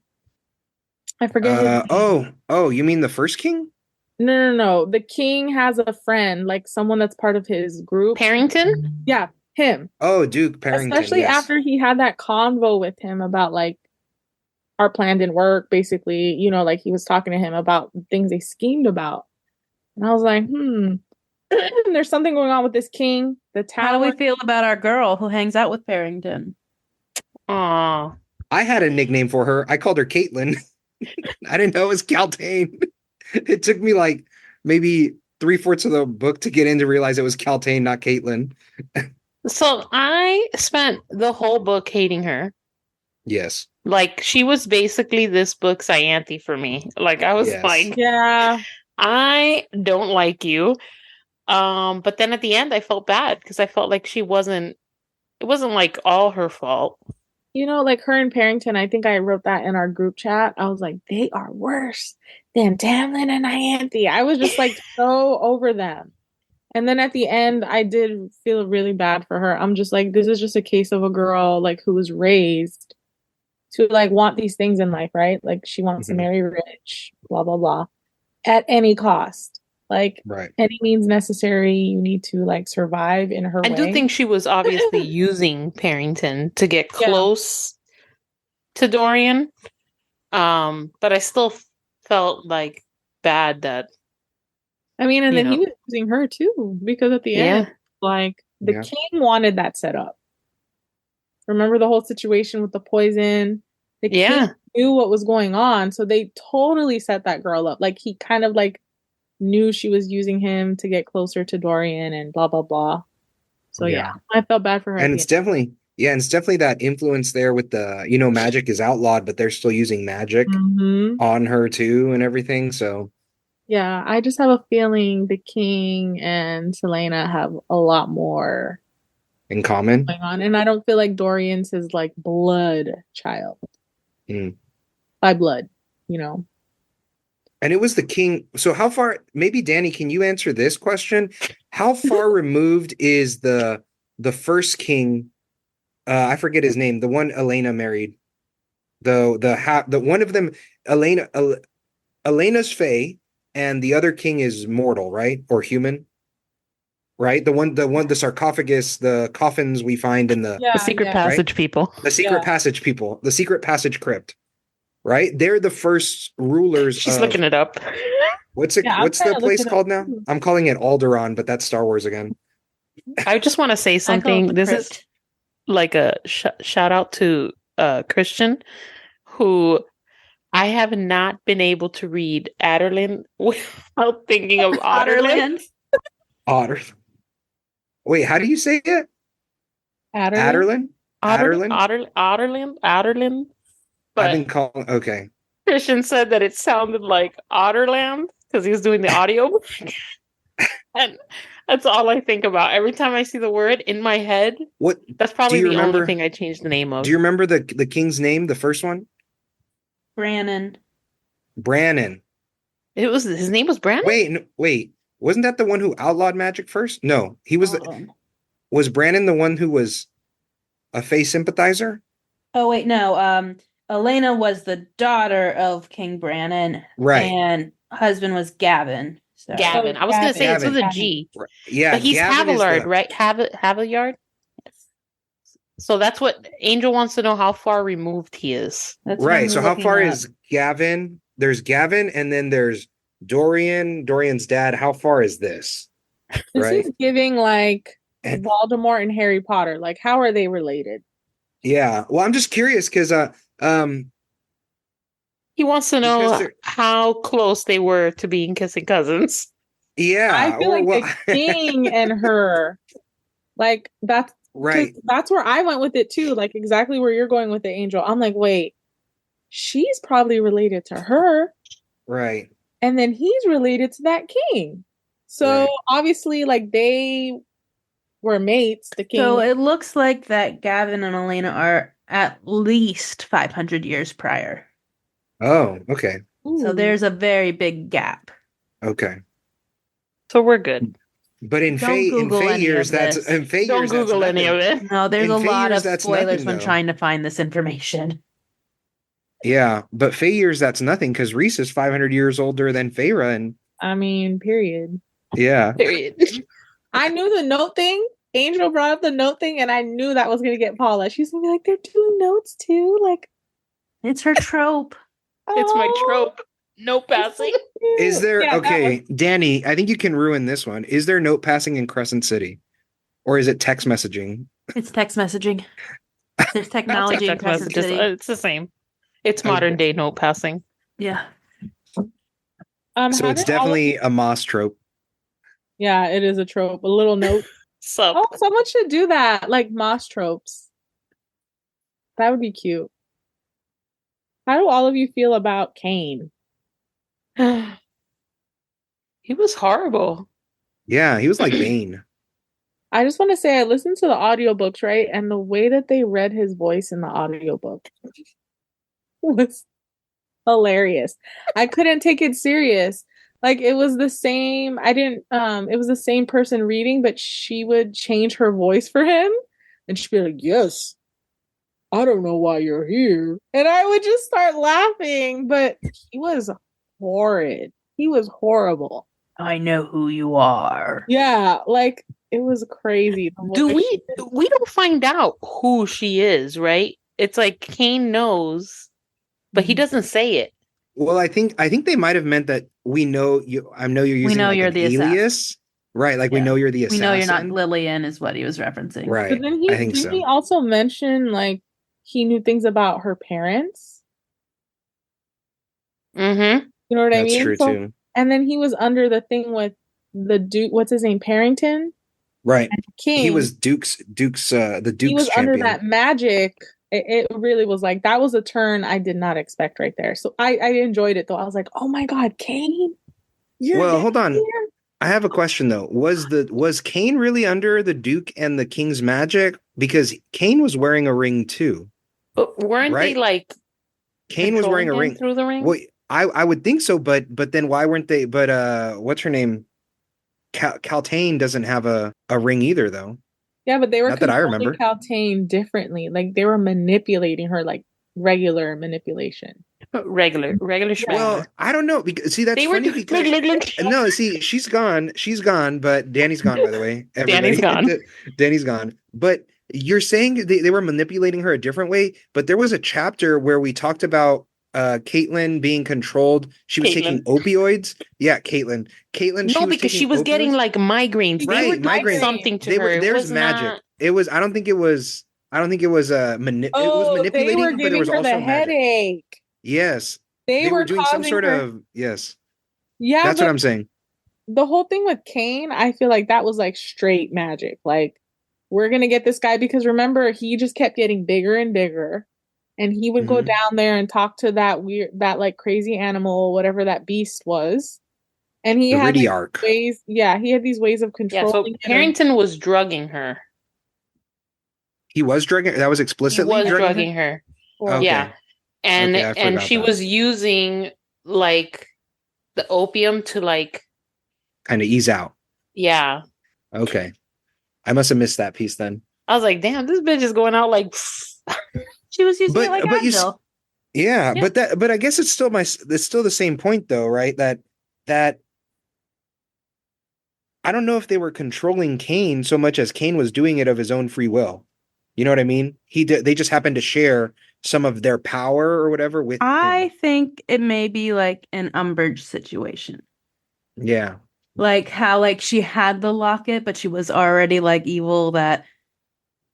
I forget his name. Oh, you mean the first king? No. The king has a friend, like someone that's part of his group. Parrington? Yeah, him. Oh, Duke Parrington. Especially yes. after he had that convo with him about like our plan didn't work, basically, like he was talking to him about things they schemed about. And I was like, there's something going on with this king, the tower. How do we feel about our girl who hangs out with Parrington? Aw. I had a nickname for her. I called her Caitlin. I didn't know it was Caltaine. It took me like maybe 3/4 of the book to get in to realize it was Caltaine, not Caitlin. So I spent the whole book hating her. Yes. Like she was basically this book's Ianthe for me. Like I was Yes. like, Yeah. I don't like you. But then at the end I felt bad because I felt like it wasn't like all her fault. like her and Parrington, I think I wrote that in our group chat. I was like, they are worse than Tamlin and Ianthe. I was just like so over them. And then at the end, I did feel really bad for her. I'm just like, this is just a case of a girl like who was raised to like want these things in life, right? Like she wants to Mhm. marry rich, blah blah blah, at any cost. Like Right. any means necessary, you need to like survive in her I do way. think she was obviously using Parrington to get Yeah. close to Dorian. But I still felt like bad that I mean, and you then he know, was using her too, because at the yeah, end, like the Yeah. king wanted that set up. Remember the whole situation with the poison? The king yeah, knew what was going on, so they totally set that girl up. Like he kind of like knew she was using him to get closer to Dorian and blah blah blah. So yeah, I felt bad for her at And the it's end. definitely, yeah, and it's definitely that influence there with the, magic is outlawed, but they're still using magic Mhm. on her too and everything. So, Yeah, I just have a feeling the king and Selena have a lot more in common. going on, and I don't feel like Dorian's his like blood child Mm. by blood, you know. And it was the king. So how far, maybe Danny, can you answer this question? How far removed is the first king? I forget his name, the one Elena married. The one of them, Elena's Fae, and the other king is mortal, right? Or human, right? The sarcophagus, the coffins we find in the Yeah, secret yeah, passage people. the secret yeah. passage people, the secret passage crypt, right? They're the first rulers She's of looking it up. what's it? Yeah, I'm What's trying the to look place it up called now? too. I'm calling it Alderaan, but that's Star Wars again. I just want to say I call it something. the This is crypt. like a shout out to Christian, who I have not been able to read Adderlin without thinking of Otterlin. Otterland. Otter. Wait, how do you say it? Adderley? Adderlin? Adderlin? Otterlin. I've But been calling. Okay. Christian said that it sounded like Otterland because he was doing the audio. And that's all I think about. Every time I see the word in my head, What that's do probably you the only remember? thing I changed the name of. Do you remember the king's name? The first one, Brannon. Brannon. It was his name was Brandon? Wait, wait. Wasn't that the one who outlawed magic first? No, he was. Hold on. Was Brannon the one who was a Fae sympathizer? Oh wait, no. Elena was the daughter of King Brannon, Right. and husband was Gavin. So Gavin. Oh, I was gonna say it's Gavin. with a Gavin. G. Yeah, But he's Gavin is Havillard, the right? Havillard? So that's what Angel wants to know how far removed he is. that's what right. I'm So how looking far up. is Gavin? There's Gavin, and then there's Dorian. Dorian's dad. How far is this? This Right. is giving like And- Voldemort and Harry Potter. Like, how are they related? Yeah. Well, I'm just curious because He wants to because know they're how close they were to being kissing cousins. yeah. I feel or like well, the king and her, like that's because right. that's where I went with it too. Like exactly where you're going with the Angel. I'm like, wait, she's probably related to her, Right. and then he's related to that king. So Right. obviously, like they were mates. The king. So it looks like that Gavin and Elena are at least 500 years prior. Oh, okay. So Ooh. there's a very big gap. Okay. So we're good. But in Don't Fae Google any years, of that's this. in Fae Don't years, that's Google any of nothing. it. No, there's In a Fae lot years, of that's spoilers nothing, when though. trying to find this information. Yeah, but Fae years, that's nothing because Reese is 500 years older than Feyre, and I mean, period. yeah. Period. I knew the note thing. Angel brought up the note thing, and I knew that was gonna get Paula. She's gonna be like, "They're doing notes too." Like, It's her trope. It's my oh, trope. No passing. Is there Yeah, that okay, Danny? I think you can ruin this one. Is there note passing in Crescent City, or is it text messaging? It's text messaging. There's I'll take technology in text Crescent messages. City. It's the same. It's Okay. modern day note passing. Yeah. So haven't it's all of definitely you- a Moss trope. Yeah, it is a trope. A little note. Sup. Oh, someone should do that, like Moss tropes. That would be cute. How do all of you feel about Kane? He was horrible. Yeah, he was like Bane. I just want to say I listened to the audiobooks, right? And the way that they read his voice in the audiobook was hilarious. I couldn't take it serious. Like it was the same, I didn't it was the same person reading, but she would change her voice for him and she'd be like, "Yes, I don't know why you're here." And I would just start laughing, but he was horrid. He was horrible. I know who you are. Yeah, like it was crazy. The Do voice she we don't find out who she is, right? It's like Kane knows, but he doesn't say it. Well, I think they might have meant that we know you. I know you're using know like you're an the assassin. alias, right? Like we Yeah. know you're the We assassin. know you're not Lillian, is what he was referencing. Right. But then I think didn't so. he also mention like he knew things about her parents? Mm-hmm. You know what I That's mean? true So, too. and then he was under the thing with the Duke, what's his name? Parrington? Right. King. He was the He Duke's was under champion. that magic. It really was like that was a turn I did not expect right there. So I enjoyed it though. I was like, oh my God, Kane, you're Well, down hold on. here? I have a question though. Was Kane really under the Duke and the King's magic? Because Kane was wearing a ring too. But weren't they Right. like Kane was wearing a controlling him ring. through the ring? Well, I would think so, but then why weren't they? But what's her name? Caltaine doesn't have a ring either, though. Yeah, but they were Not that I controlling remember. Caltaine differently. Like they were manipulating her like regular manipulation. Regular Well, schmegler. I don't know because see that's They were funny because no, see she's gone, but Danny's gone by the way. Everybody, Danny's gone. Danny's gone. But you're saying they were manipulating her a different way. But there was a chapter where we talked about Caitlyn being controlled. She was taking opioids. Yeah, Caitlyn. No, because she was getting opioids. like migraines. They were doing Migraines. something to her. It There's was magic. not. It was. I don't think it was. It was Oh, they manipulating, were but there giving was her the also magic. headache. Yes, They were were doing some causing sort her. of yes. Yeah, That's what but I'm saying. the whole thing with Kane, I feel like that was like straight magic. Like, we're gonna get this guy because remember, he just kept getting bigger and bigger. And he would go Mhm. down there and talk to that like crazy animal, whatever that beast was. And he The had like, Ridiarch. ways, yeah, he had these ways of Yeah, controlling so it. Harrington was drugging her. He was drugging. That was He explicitly was drugging drugging her. Okay. Yeah. And Okay, I forgot she that. was using like the opium to like Kind of ease out. yeah. Okay, I must have missed that piece then. I was like, damn, this bitch is going out like She was using But- it like but you Advil. Yeah, Yeah. but I guess it's still the same point though, right? That I don't know if they were controlling Kane so much as Kane was doing it of his own free will. You know what I mean? They just happened to share some of their power or whatever with I him. think it may be like an Umbridge situation. Yeah. Like how like she had the locket, but she was already like evil that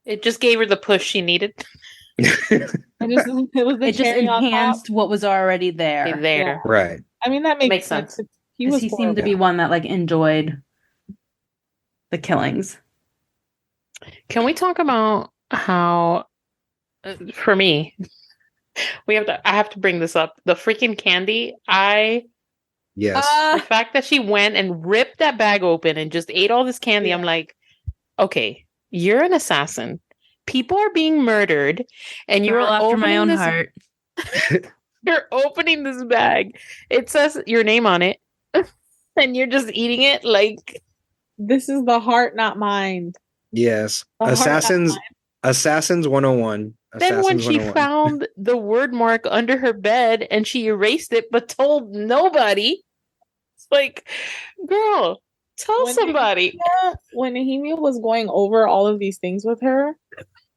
it just gave her the push she needed. It was the it just cherry on top. enhanced what was already there. There. Right. I mean, that makes sense. sense. Because he seemed to be one that like enjoyed the killings. Can we talk about how for me I have to bring this up. The freaking candy. Yes. The fact that she went and ripped that bag open and just ate all this candy, Yeah. I'm like, okay, you're an assassin. People are being murdered, and you're Girl after my opening own this. heart. You're opening this bag. It says your name on it, and you're just eating it like. This is the heart, not mind. Yes. The heart, not Assassins 101. Then when Assassins she 101. found the word mark under her bed and she erased it but told nobody, it's like, girl, tell When somebody. When Nehemia was going over all of these things with her,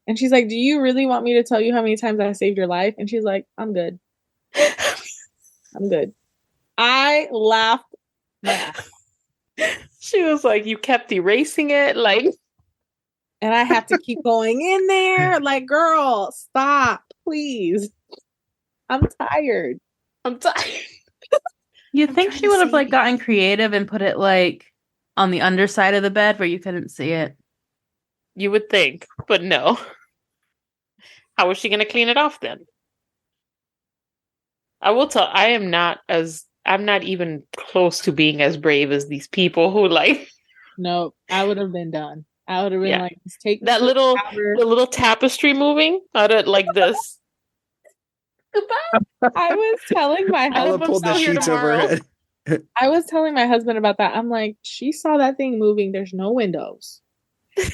and she's like, "Do you really want me to tell you how many times I saved your life?" And she's like, "I'm good. I'm good." I laughed my ass. She was like, you kept erasing it, like. And I have to keep going in there. Like, girl, stop, please. I'm tired. I'm tired. You think trying she to would have save like you. gotten creative and put it like on the underside of the bed where you couldn't see it? You would think, but no. How was she going to clean it off then? I will tell, I'm not even close to being as brave as these people who like. No, I would have been done. I would have been Yeah. like, just take me That to little the the little tapestry moving out of like this. Goodbye. I was telling my I Paula hope husband. I'm pulled the still here sheets tomorrow. overhead. I was telling my husband about that. I'm like, she saw that thing moving. There's no windows,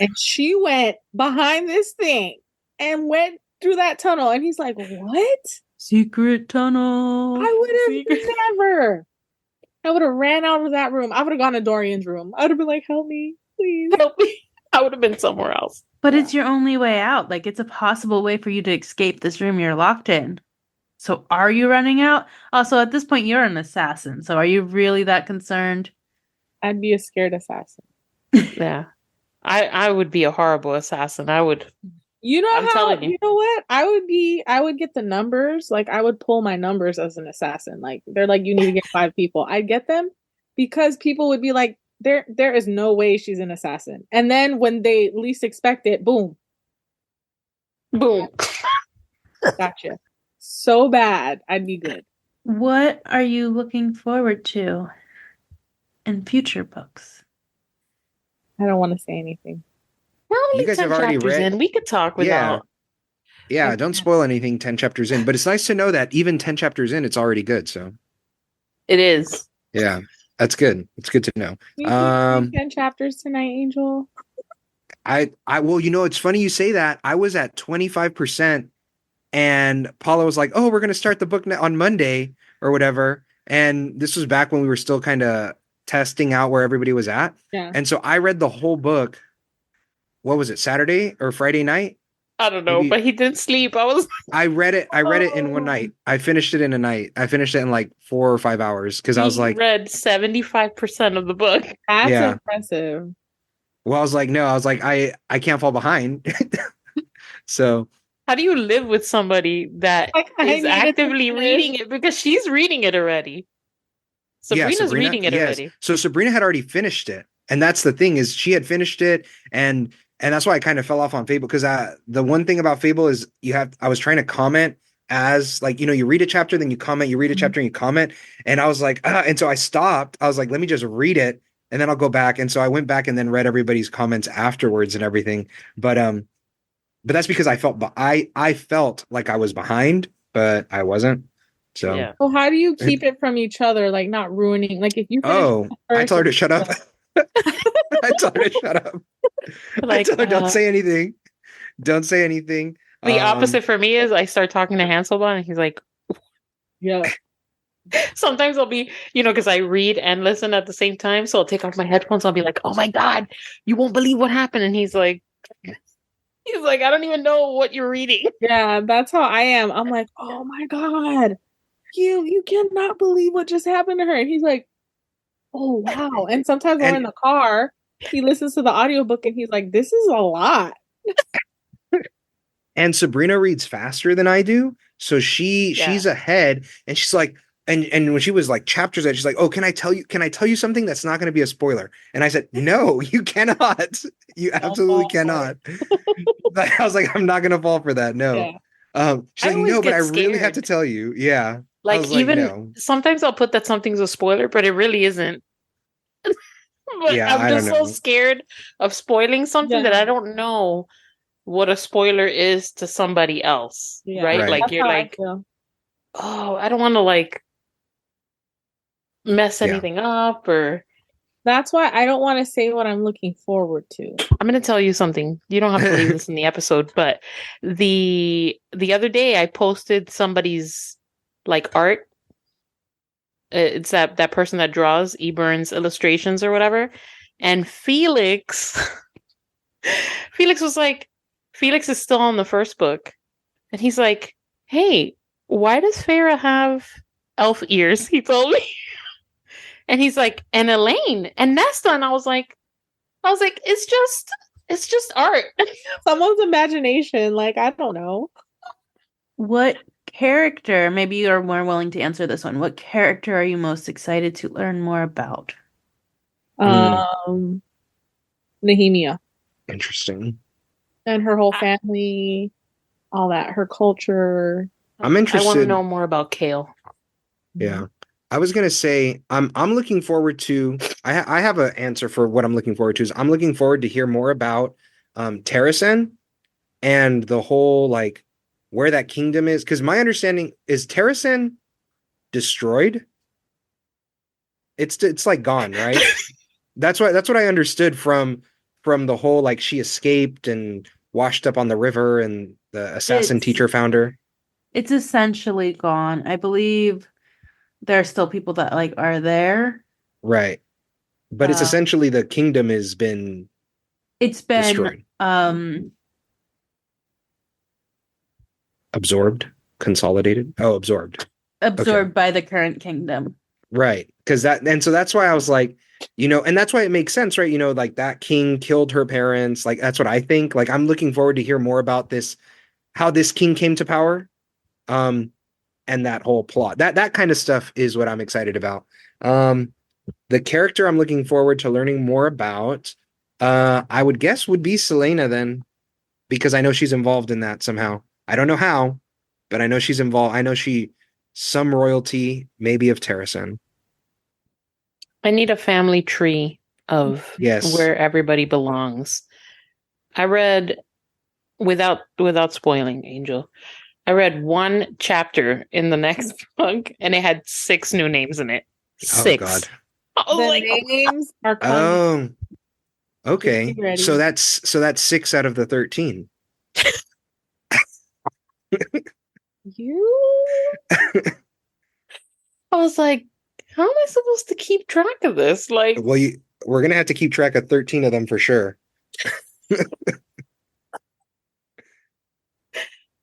and she went behind this thing and went through that tunnel. And he's like, "What? Secret tunnel. I would have Secret- never. I would have ran out of that room. I would have gone to Dorian's room. I would have been like, help me, please." Help me. I would have been somewhere else. But it's your only way out. Like, it's a possible way for you to escape this room you're locked in. So are you running out? Also, at this point, you're an assassin. So are you really that concerned? I'd be a scared assassin. Yeah. I would be a horrible assassin. I would. You know I'm how, telling you. you know what? I would get the numbers. Like, I would pull my numbers as an assassin. Like, they're like, you need to get 5 people. I'd get them because people would be like, there is no way she's an assassin. And then when they least expect it, boom, Boom. gotcha. So bad, I'd be good. What are you looking forward to in future books? I don't want to say anything. We're only You guys 10 have already chapters read- in. We could talk Yeah. without. Yeah, don't spoil anything 10 chapters in, but it's nice to know that even 10 chapters in, it's already good. So, It is. yeah, that's good. It's good to know. You can read 10 chapters tonight, Angel. Well, it's funny you say that. I was at 25% and Paula was like, "Oh, we're going to start the book on Monday or whatever." And this was back when we were still kind of testing out where everybody was at. Yeah. And so I read the whole book. What was it? Saturday or Friday night? I don't know, Maybe- but he didn't sleep. I read it in one Oh. night. I finished it in a night. I finished it in like 4 or 5 hours because I was like, read 75% of the book. That's Yeah. impressive. well, I was like, no, I was like, I can't fall behind. So How do you live with somebody that Like, I is needed to actively finish. reading it? Because she's reading it already. yeah, Sabrina's reading it yes. already. So Sabrina had already finished it, and that's the thing is she had finished it, and that's why I kind of fell off on Fable because the one thing about Fable is I was trying to comment as like you read a chapter, then you comment, you read a chapter, and you comment, and I was like, and so I stopped. I was like, let me just read it, and then I'll go back, and so I went back and then read everybody's comments afterwards and everything, but that's because I felt like I was behind, but I wasn't. So Yeah. So how do you keep it from each other, like not ruining? Like if you finish I first, told her to shut up. I told her to shut up. I Like, told her don't say anything. Don't say anything. The opposite for me is I start talking to Hanselbaum and he's like, yeah, sometimes I'll be, because I read and listen at the same time. So I'll take off my headphones. I'll be like, oh my God, you won't believe what happened. And he's like, I don't even know what you're reading. yeah, that's how I am. I'm like, oh my God, you cannot believe what just happened to her. And he's like, oh wow. And sometimes when we're in the car, he listens to the audiobook and he's like, this is a lot. And Sabrina reads faster than I do, so she's ahead, and she's like, and when she was like chapters in, she's like, oh, can I tell you something that's not going to be a spoiler? And I said, no, you cannot. You absolutely cannot. But I was like, I'm not going to fall for that. No. Yeah. She's I like, always no, but get I really have scared. to tell you. Yeah. I Like was like, even no. sometimes I'll put that something's a spoiler, but it really isn't. But Yeah, I'm I just don't so know. scared of spoiling something that Yeah. I don't know what a spoiler is to somebody else. Yeah. Right? Right. Like That's you're how I like, feel. oh, I don't want to like mess Yeah. anything up, or That's why I don't want to say what I'm looking forward to. I'm going to tell you something. You don't have to leave this in the episode, but the other day I posted somebody's like art. It's that person that draws Burns illustrations or whatever, and Felix was like, Felix is still on the first book, and he's like, hey, why does Farah have elf ears? He told me. And he's like, and Elaine and Nesta, and I was like, it's just art. Someone's imagination, like I don't know. What character, maybe you are more willing to answer this one, what character are you most excited to learn more about? Nehemia Interesting. and her whole family, all that, her culture. I'm interested. I want to know more about Kale. Yeah. I was gonna say I'm looking forward to. I have an answer for what I'm looking forward to. Is I'm looking forward to hear more about Terrasen and the whole like where that kingdom is. Because my understanding is Terrasen destroyed. It's like gone, right? That's what I understood from the whole like she escaped and washed up on the river and the assassin It's teacher found her. it's essentially gone. I believe there are still people that like are there. Right. But it's Uh, essentially the kingdom has been it's been destroyed, absorbed, consolidated. Oh, absorbed. absorbed by the current kingdom. Right. Because that, and so that's why I was like, and that's why it makes sense, right? Like that king killed her parents. Like that's what I think. Like I'm looking forward to hear more about this, how this king came to power, um, and that whole plot. That kind of stuff is what I'm excited about. The character I'm looking forward to learning more about, I would guess would be Selena then, because I know she's involved in that somehow. I don't know how, but I know she's involved. I know she some royalty, maybe of Terrasen. I need a family tree of Yes. where everybody belongs. I read without spoiling, Angel. I read one chapter in the next book and it had 6 new names in it. Oh 6. God. I was The like, names are coming. Oh, Just okay. be ready. So that's 6 out of the 13. You I was like, how am I supposed to keep track of this? Like, Well, we're gonna have to keep track of 13 of them for sure.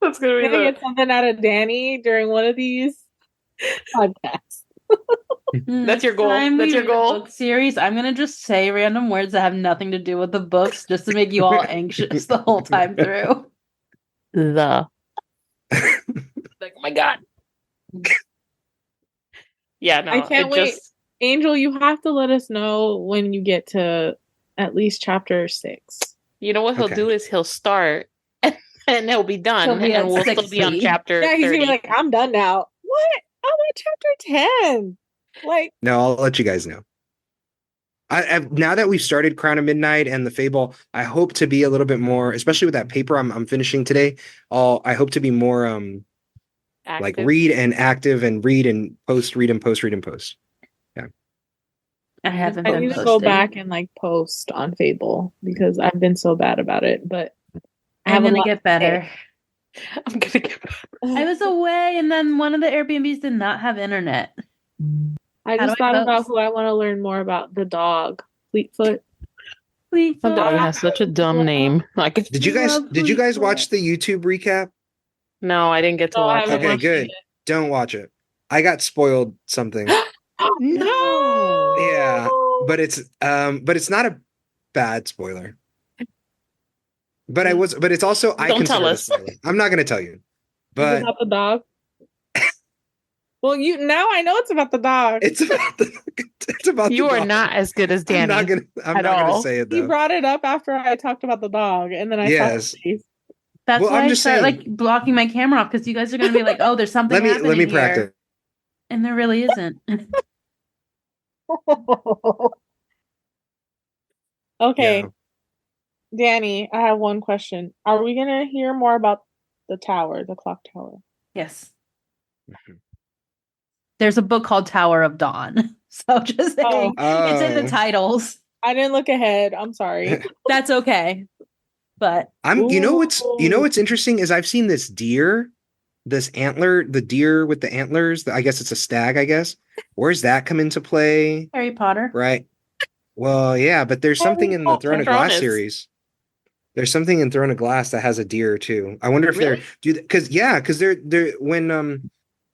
that's gonna be gonna the get something out of Danny during one of these podcasts. That's your goal. Time That's we your read a goal. book series, I'm gonna just say random words that have nothing to do with the books, just to make you all anxious the whole time through. The like, oh my God. Yeah, no, I can't it wait. just Angel, you have to let us know when you get to at least chapter 6. you know what he'll Okay. do is he'll start and he'll be done He'll be and at we'll still be on 60. chapter Yeah, he's gonna 30. be like, I'm done now. What? I'm on chapter 10. Like, No, I'll let you guys know. Now that we've started Crown of Midnight and the Fable, I hope to be a little bit more, especially with that paper I'm finishing today. I hope to be more like Active. read and active and read and post, read and post, read and post. Yeah. I haven't I been need to go posting. back and like post on Fable because I've been so bad about it. But I I'm have a gonna lot get to say. better. I'm gonna get I was away, and then one of the Airbnbs did not have internet. I How just do I thought about post? who I want to learn more about. The dog, Fleetfoot. Please, my dog has such a dumb name. Like, Did you guys watch the YouTube recap? no, I didn't get to No, I watch haven't it. Okay, watched good. it Don't watch it. I got spoiled something. No. Yeah, but it's not a bad spoiler. But it's also I Don't tell consider it a us. spoiler. I'm not gonna tell you. Is it But about the dog? Well, now I know it's about the dog. it's about You the are dog. not as good as Danny. I'm at not gonna all. say it He though. brought it up after I talked about the dog, and then I saw Yes. his face. That's Well, why I'm I just start saying. like blocking my camera off because you guys are gonna be like, "Oh, there's something Let happening me here," practice. and there really isn't. Okay, Yeah. Danny, I have one question. Are we gonna hear more about the tower, the clock tower? Yes. There's a book called Tower of Dawn. So just saying, it's in the Oh. titles. I didn't look ahead. I'm sorry. That's okay. But You know what's Ooh. interesting is I've seen this deer, the deer with the antlers. I guess it's a stag, I guess. Where's that come into play? Harry Potter. Right. Well, yeah, but there's something in the Throne of Glass Patronus. series. There's something in Throne of Glass that has a deer too. I wonder if Really? they're because they're when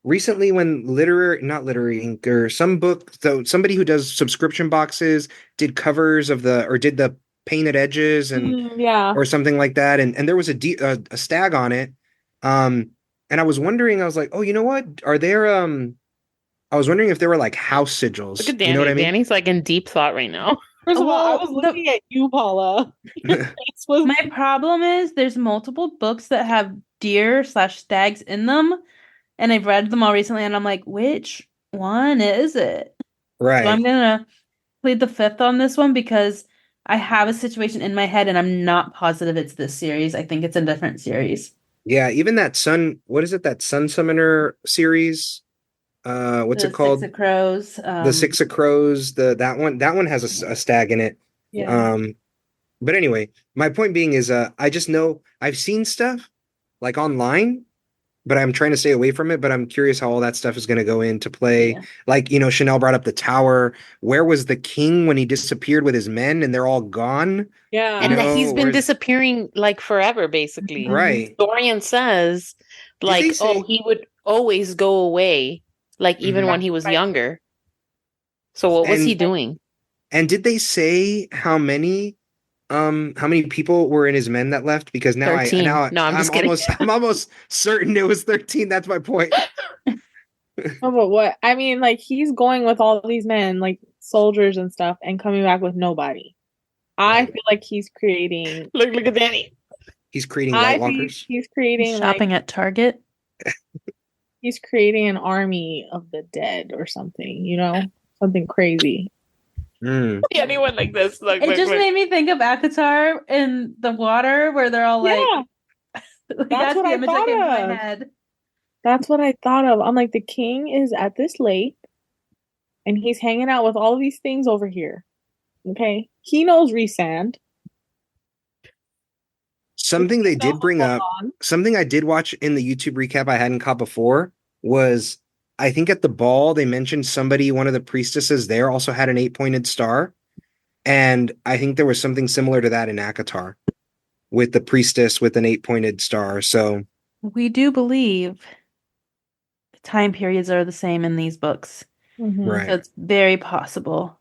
recently when not literary ink or some book, so somebody who does subscription boxes did covers of or did the painted edges and Yeah. or something like that, and there was a stag on it, and I was wondering, I was like, oh, you know what, are there I was wondering if there were like house sigils. Look at Danny. You know what I mean? Danny's like in deep thought right now. First of all, I Well, was looking at you, Paula. Your face was My problem is there's multiple books that have deer/stags in them, and I've read them all recently, and I'm like, which one is it? Right. So I'm gonna plead the fifth on this one because I have a situation in my head and I'm not positive it's this series. I think it's a different series. Yeah, even that what is it? That Sun Summoner series? What's The it called? Six of Crows. The Six of Crows. That one has a stag in it. Yeah. But anyway, my point being is, I just know I've seen stuff like online, but I'm trying to stay away from it. But I'm curious how all that stuff is going to go into play. Yeah. Like, Chanel brought up the tower. Where was the king when he disappeared with his men and they're all gone? Yeah. And that know, he's been where's- disappearing like forever, basically. Right. Dorian says, Did like, they say- he would always go away, like even Mhm. when he was Right. younger. So what was he And- doing? And did they say how many people were in his men that left? Because now 13. now No, I'm just kidding. I'm almost certain it was 13. That's my point. Oh, but what? I mean, like, he's going with all these men, like soldiers and stuff, and coming back with nobody. I Right. feel like he's creating. Look at Danny. He's creating I White think Walkers. he's creating Shopping at Target. he's creating an army of the dead or something. Something crazy. Anyone like this? Look, It look, just look. made me think of Akatar in the water where they're all like, Yeah, that's what the I image that thought came to of. my head. that's what I thought of. I'm like, the king is at this lake, and he's hanging out with all of these things over here. Okay, he knows Resand. Something they did bring up, On. something I did watch in the YouTube recap I hadn't caught before was, I think at the ball they mentioned one of the priestesses there also had an 8-pointed star. And I think there was something similar to that in Akatar with the priestess with an 8-pointed star. So We do believe the time periods are the same in these books. Mhm. right. So it's very possible.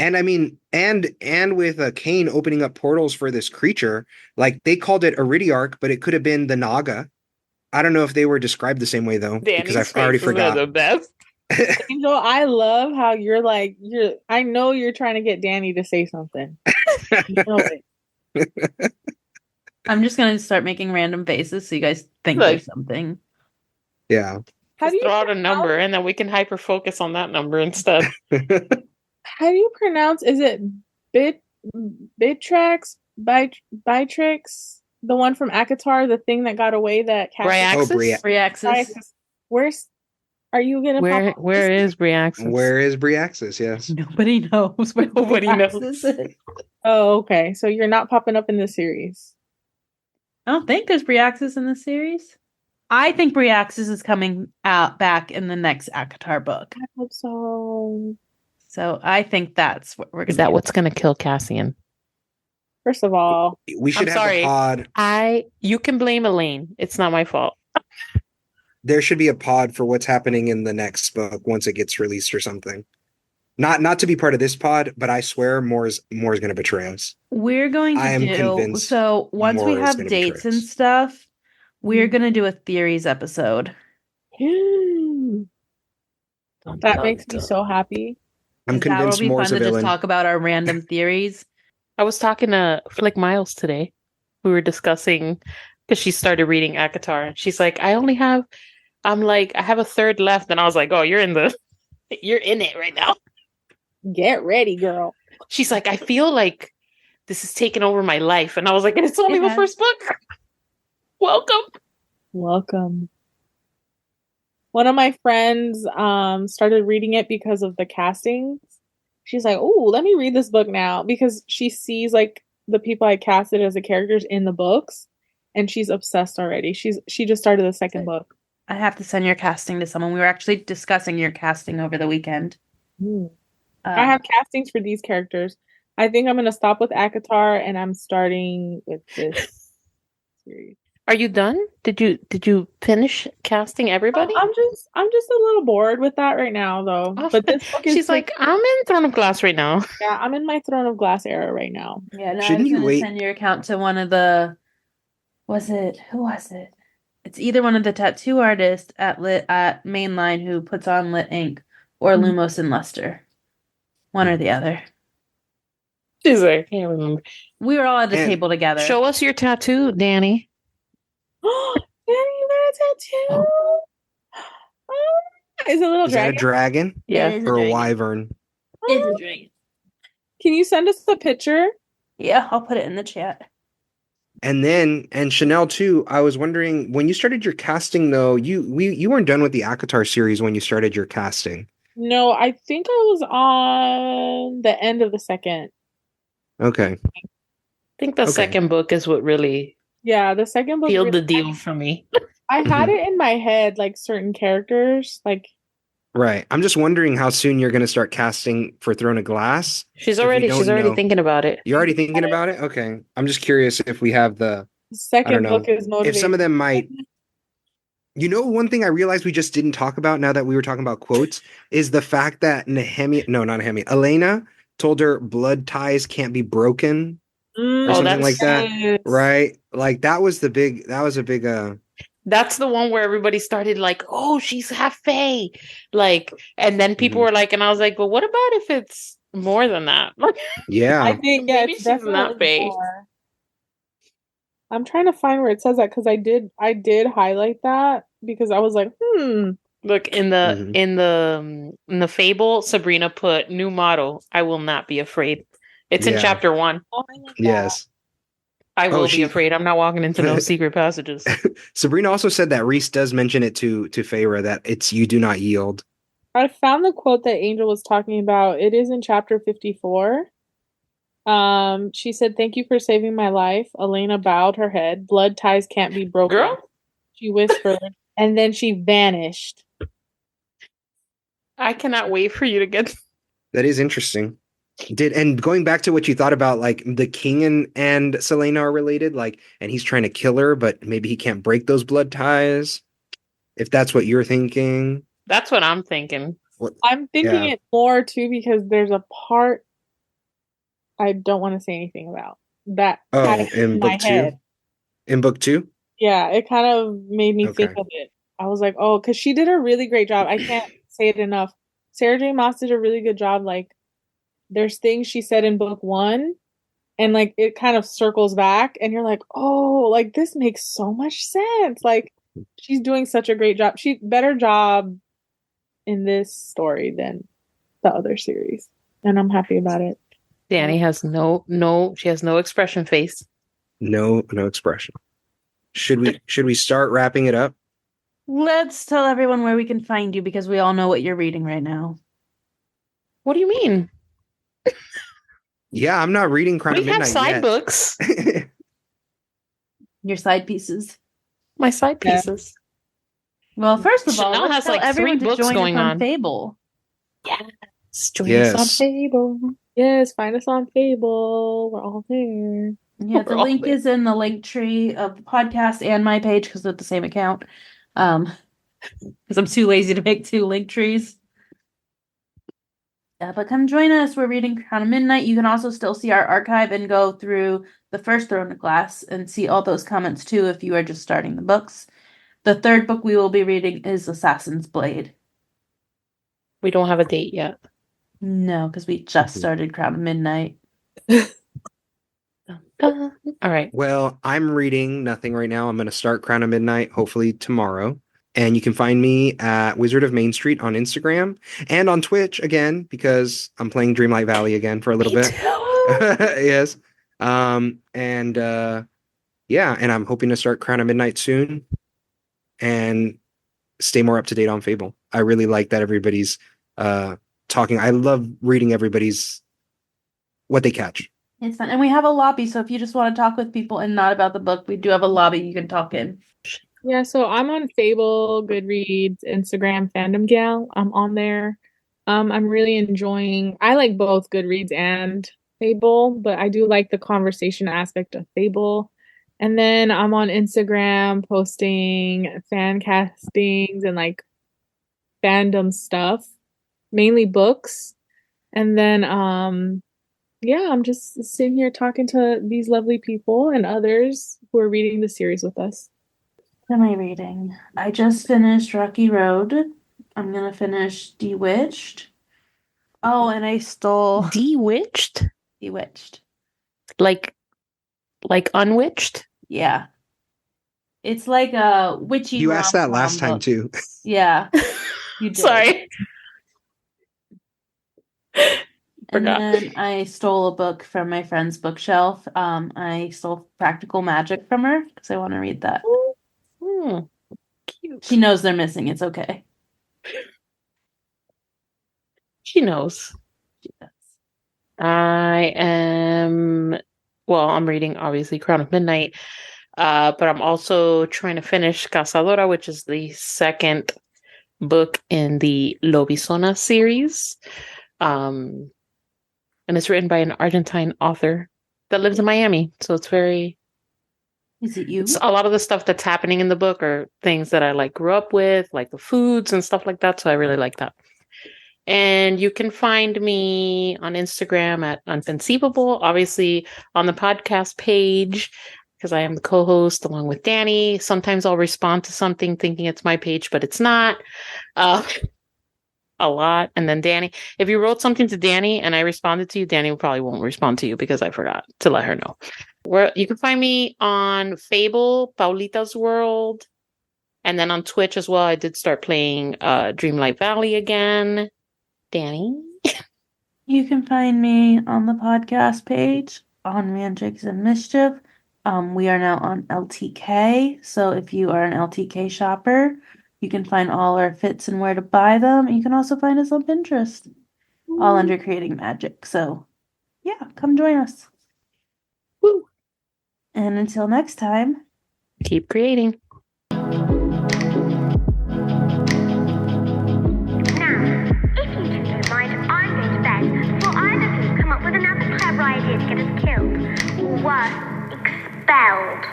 And I mean, and with Cain opening up portals for this creature, like they called it Iridiarch, but it could have been the Naga. I don't know if they were described the same way though, because Danny's I already faces are forgot. the best. Angel, I love how I know you're trying to get Danny to say something. You know it. I'm just going to start making random faces so you guys think Look. there's something. Yeah. How Just do you throw out a pronounce- number, and then we can hyper focus on that number instead. How do you pronounce? Is it Bitrax? Bitrix? The one from Akatar, the thing that got away that Bryaxis? Reaxis. Where's are you gonna Where pop- where is Bryaxis? Where is Bryaxis? Yes. Nobody knows where Nobody Reaxis knows. is. Oh, okay. So you're not popping up in the series. I don't think there's Briaxis in the series. I think Briaxis is coming out back in the next Akatar book. I hope so. So I think that's what we're going to Is that what's gonna kill Cassian? First of all, We should I'm have sorry. a pod. You can blame Elaine. It's not my fault. There should be a pod for what's happening in the next book once it gets released or something. Not to be part of this pod, but I swear more is going to betray us. We're going to I am do. convinced So once we more is have gonna betray dates and us. stuff, we're going to do a theories episode. that makes me so happy. I'm 'Cause that will convinced be fun Moore's to a just villain. talk about our random theories. I was talking to Flick Miles today. We were discussing because she started reading Akatar. She's like, I'm like, I have a third left, and I was like, oh, you're in it right now. Get ready, girl. She's like, I feel like this is taking over my life, and I was like, and it's only It the has. first book. Welcome. Welcome. One of my friends started reading it because of the castings. She's like, "Oh, let me read this book now," because she sees like the people I casted as the characters in the books, and she's obsessed already. She just started the second book. I have to send your casting to someone. We were actually discussing your casting over the weekend. I have castings for these characters. I think I'm gonna stop with Akatar, and I'm starting with this series. Are you done? Did you finish casting everybody? I'm just a little bored with that right now, though. Oh, But this book is She's like, I'm in Throne of Glass right now. yeah, I'm in my Throne of Glass era right now. Yeah, no, Shouldn't I was you gonna wait- send your account to one of the. Who was it? It's either one of the tattoo artists at Mainline who puts on Lit Ink, or Mhm. Lumos and Luster. One or the other. She's like, I can't remember. We were all at a And table together. Show us your tattoo, Danny. Danny, you got a tattoo? Oh Is it a little Is that a dragon? dragon Yeah. It is or a dragon. wyvern? It's a dragon. Can you send us a picture? Yeah, I'll put it in the chat. And Shanell too. I was wondering when you started your casting though, you weren't done with the Akatar series when you started your casting. No, I think I was on the end of the second. Okay. I think the Okay. second book is what really Yeah, the second book. sealed the really- deal for me. I had it in my head, like certain characters, like Right. I'm just wondering how soon you're going to start casting for Throne of Glass. She's If we already don't know- thinking about it. You're already thinking about it? Okay. I'm just curious if we have the I don't second know, book is motivating. if some of them might. You know, one thing I realized we just didn't talk about now that we were talking about quotes is the fact that Elena told her blood ties can't be broken or Oh, something that's- like that. Yes. Right? Like that was a big That's the one where everybody started like, "Oh, she's half Fae," like, and then people Mhm. were like, and I was like, "But what about if it's more than that?" yeah. I think Maybe it's she's not definitely Fae. more. I'm trying to find where it says that because I did highlight that because I was like, Look in the Mhm. in the fable, Sabrina put new motto: "I will not be afraid." It's in Yeah. chapter 1. oh, I like that. Yes. I will be she- afraid. I'm not walking into no secret passages. Sabrina also said that Reese does mention it to Feyre that it's you do not yield. I found the quote that Angel was talking about. It is in chapter 54. She said, "Thank you for saving my life." Elena bowed her head. "Blood ties can't be broken." Girl, She whispered, and then she vanished. I cannot wait for you to get. That is interesting. And going back to what you thought about like the king and Selena are related, like, and he's trying to kill her, but maybe he can't break those blood ties. If that's what you're thinking. That's what I'm thinking. I'm thinking Yeah. it more too because there's a part I don't want to say anything about that. Oh, had it in my book 2? head. In book 2? Yeah, it kind of made me think Okay. of it. I was like, oh, because she did a really great job. I can't say it enough. Sarah J. Maas did a really good job. Like, there's things she said in book 1, and like it kind of circles back, and you're like, oh, like this makes so much sense. Like, she's doing such a great job. She better job in this story than the other series, and I'm happy about it. Dani has she has no expression face. No expression. Should we start wrapping it up? Let's tell everyone where we can find you because we all know what you're reading right now. What do you mean? Yeah, I'm not reading Crown We of have Midnight side yet. books. Your side pieces. My side Yeah. pieces. Well, first of Shanell all, let's has, tell like, 3 everyone to books join going us on on. Fable. Join us on Yes. Fable. Yes, find us on Fable. We're all there. Yeah, the We're all link there. is in the link tree of the podcast and my page because they're the same account. Because I'm too lazy to make 2 link trees. Yeah, but come join us. We're reading Crown of Midnight. You can also still see our archive and go through the first Throne of Glass and see all those comments too if you are just starting the books. The 3rd book we will be reading is Assassin's Blade. We don't have a date yet. No, because we just started Crown of Midnight. All right. Well, I'm reading nothing right now. I'm going to start Crown of Midnight hopefully tomorrow. And you can find me at Wizard of Main Street on Instagram and on Twitch again because I'm playing Dreamlight Valley again for a little bit. Yes. Yeah, and I'm hoping to start Crown of Midnight soon and stay more up to date on Fable. I really like that everybody's talking. I love reading everybody's what they catch. It's fun. And we have a lobby, so if you just want to talk with people and not about the book, we do have a lobby you can talk in. Yeah, so I'm on Fable, Goodreads, Instagram, Fandom Gal. I'm on there. I'm really enjoying. I like both Goodreads and Fable, but I do like the conversation aspect of Fable. And then I'm on Instagram posting fan castings and like fandom stuff, mainly books. And then yeah, I'm just sitting here talking to these lovely people and others who are reading the series with us. What am I reading? I just finished Rocky Road. I'm gonna finish Bewitched. Oh, and I stole Bewitched? Bewitched. Like unwitched? Yeah. It's like a witchy You asked that rom-com last time book. too. Yeah. You did. Sorry. And Forgot. then I stole a book from my friend's bookshelf. I stole Practical Magic from her because I want to read that. Hmm, cute. She knows they're missing. It's okay. She knows. She does. I'm reading obviously Crown of Midnight, but I'm also trying to finish Cazadora, which is the second book in the Lobisona series. And it's written by an Argentine author that lives in Miami. So it's Is it a lot of the stuff that's happening in the book are things that I like grew up with, like the foods and stuff like that. So I really like that. And you can find me on Instagram at Unconceivable, obviously on the podcast page, because I am the co-host along with Dani. Sometimes I'll respond to something thinking it's my page, but it's not. A lot. And then Dani, if you wrote something to Dani and I responded to you, Dani probably won't respond to you because I forgot to let her know. Where you can find me on Fable, Paulita's World, and then on Twitch as well. I did start playing Dreamlight Valley again. Dani? You can find me on the podcast page on Mandrake's and Mischief. We are now on LTK, so if you are an LTK shopper, you can find all our fits and where to buy them. You can also find us on Pinterest, all under Creating Magic. So, yeah, come join us. Woo. And until next time, Keep creating. Now, if you two don't mind, I'm going to bed before either of you come up with another clever idea to get us killed, or worse, expelled.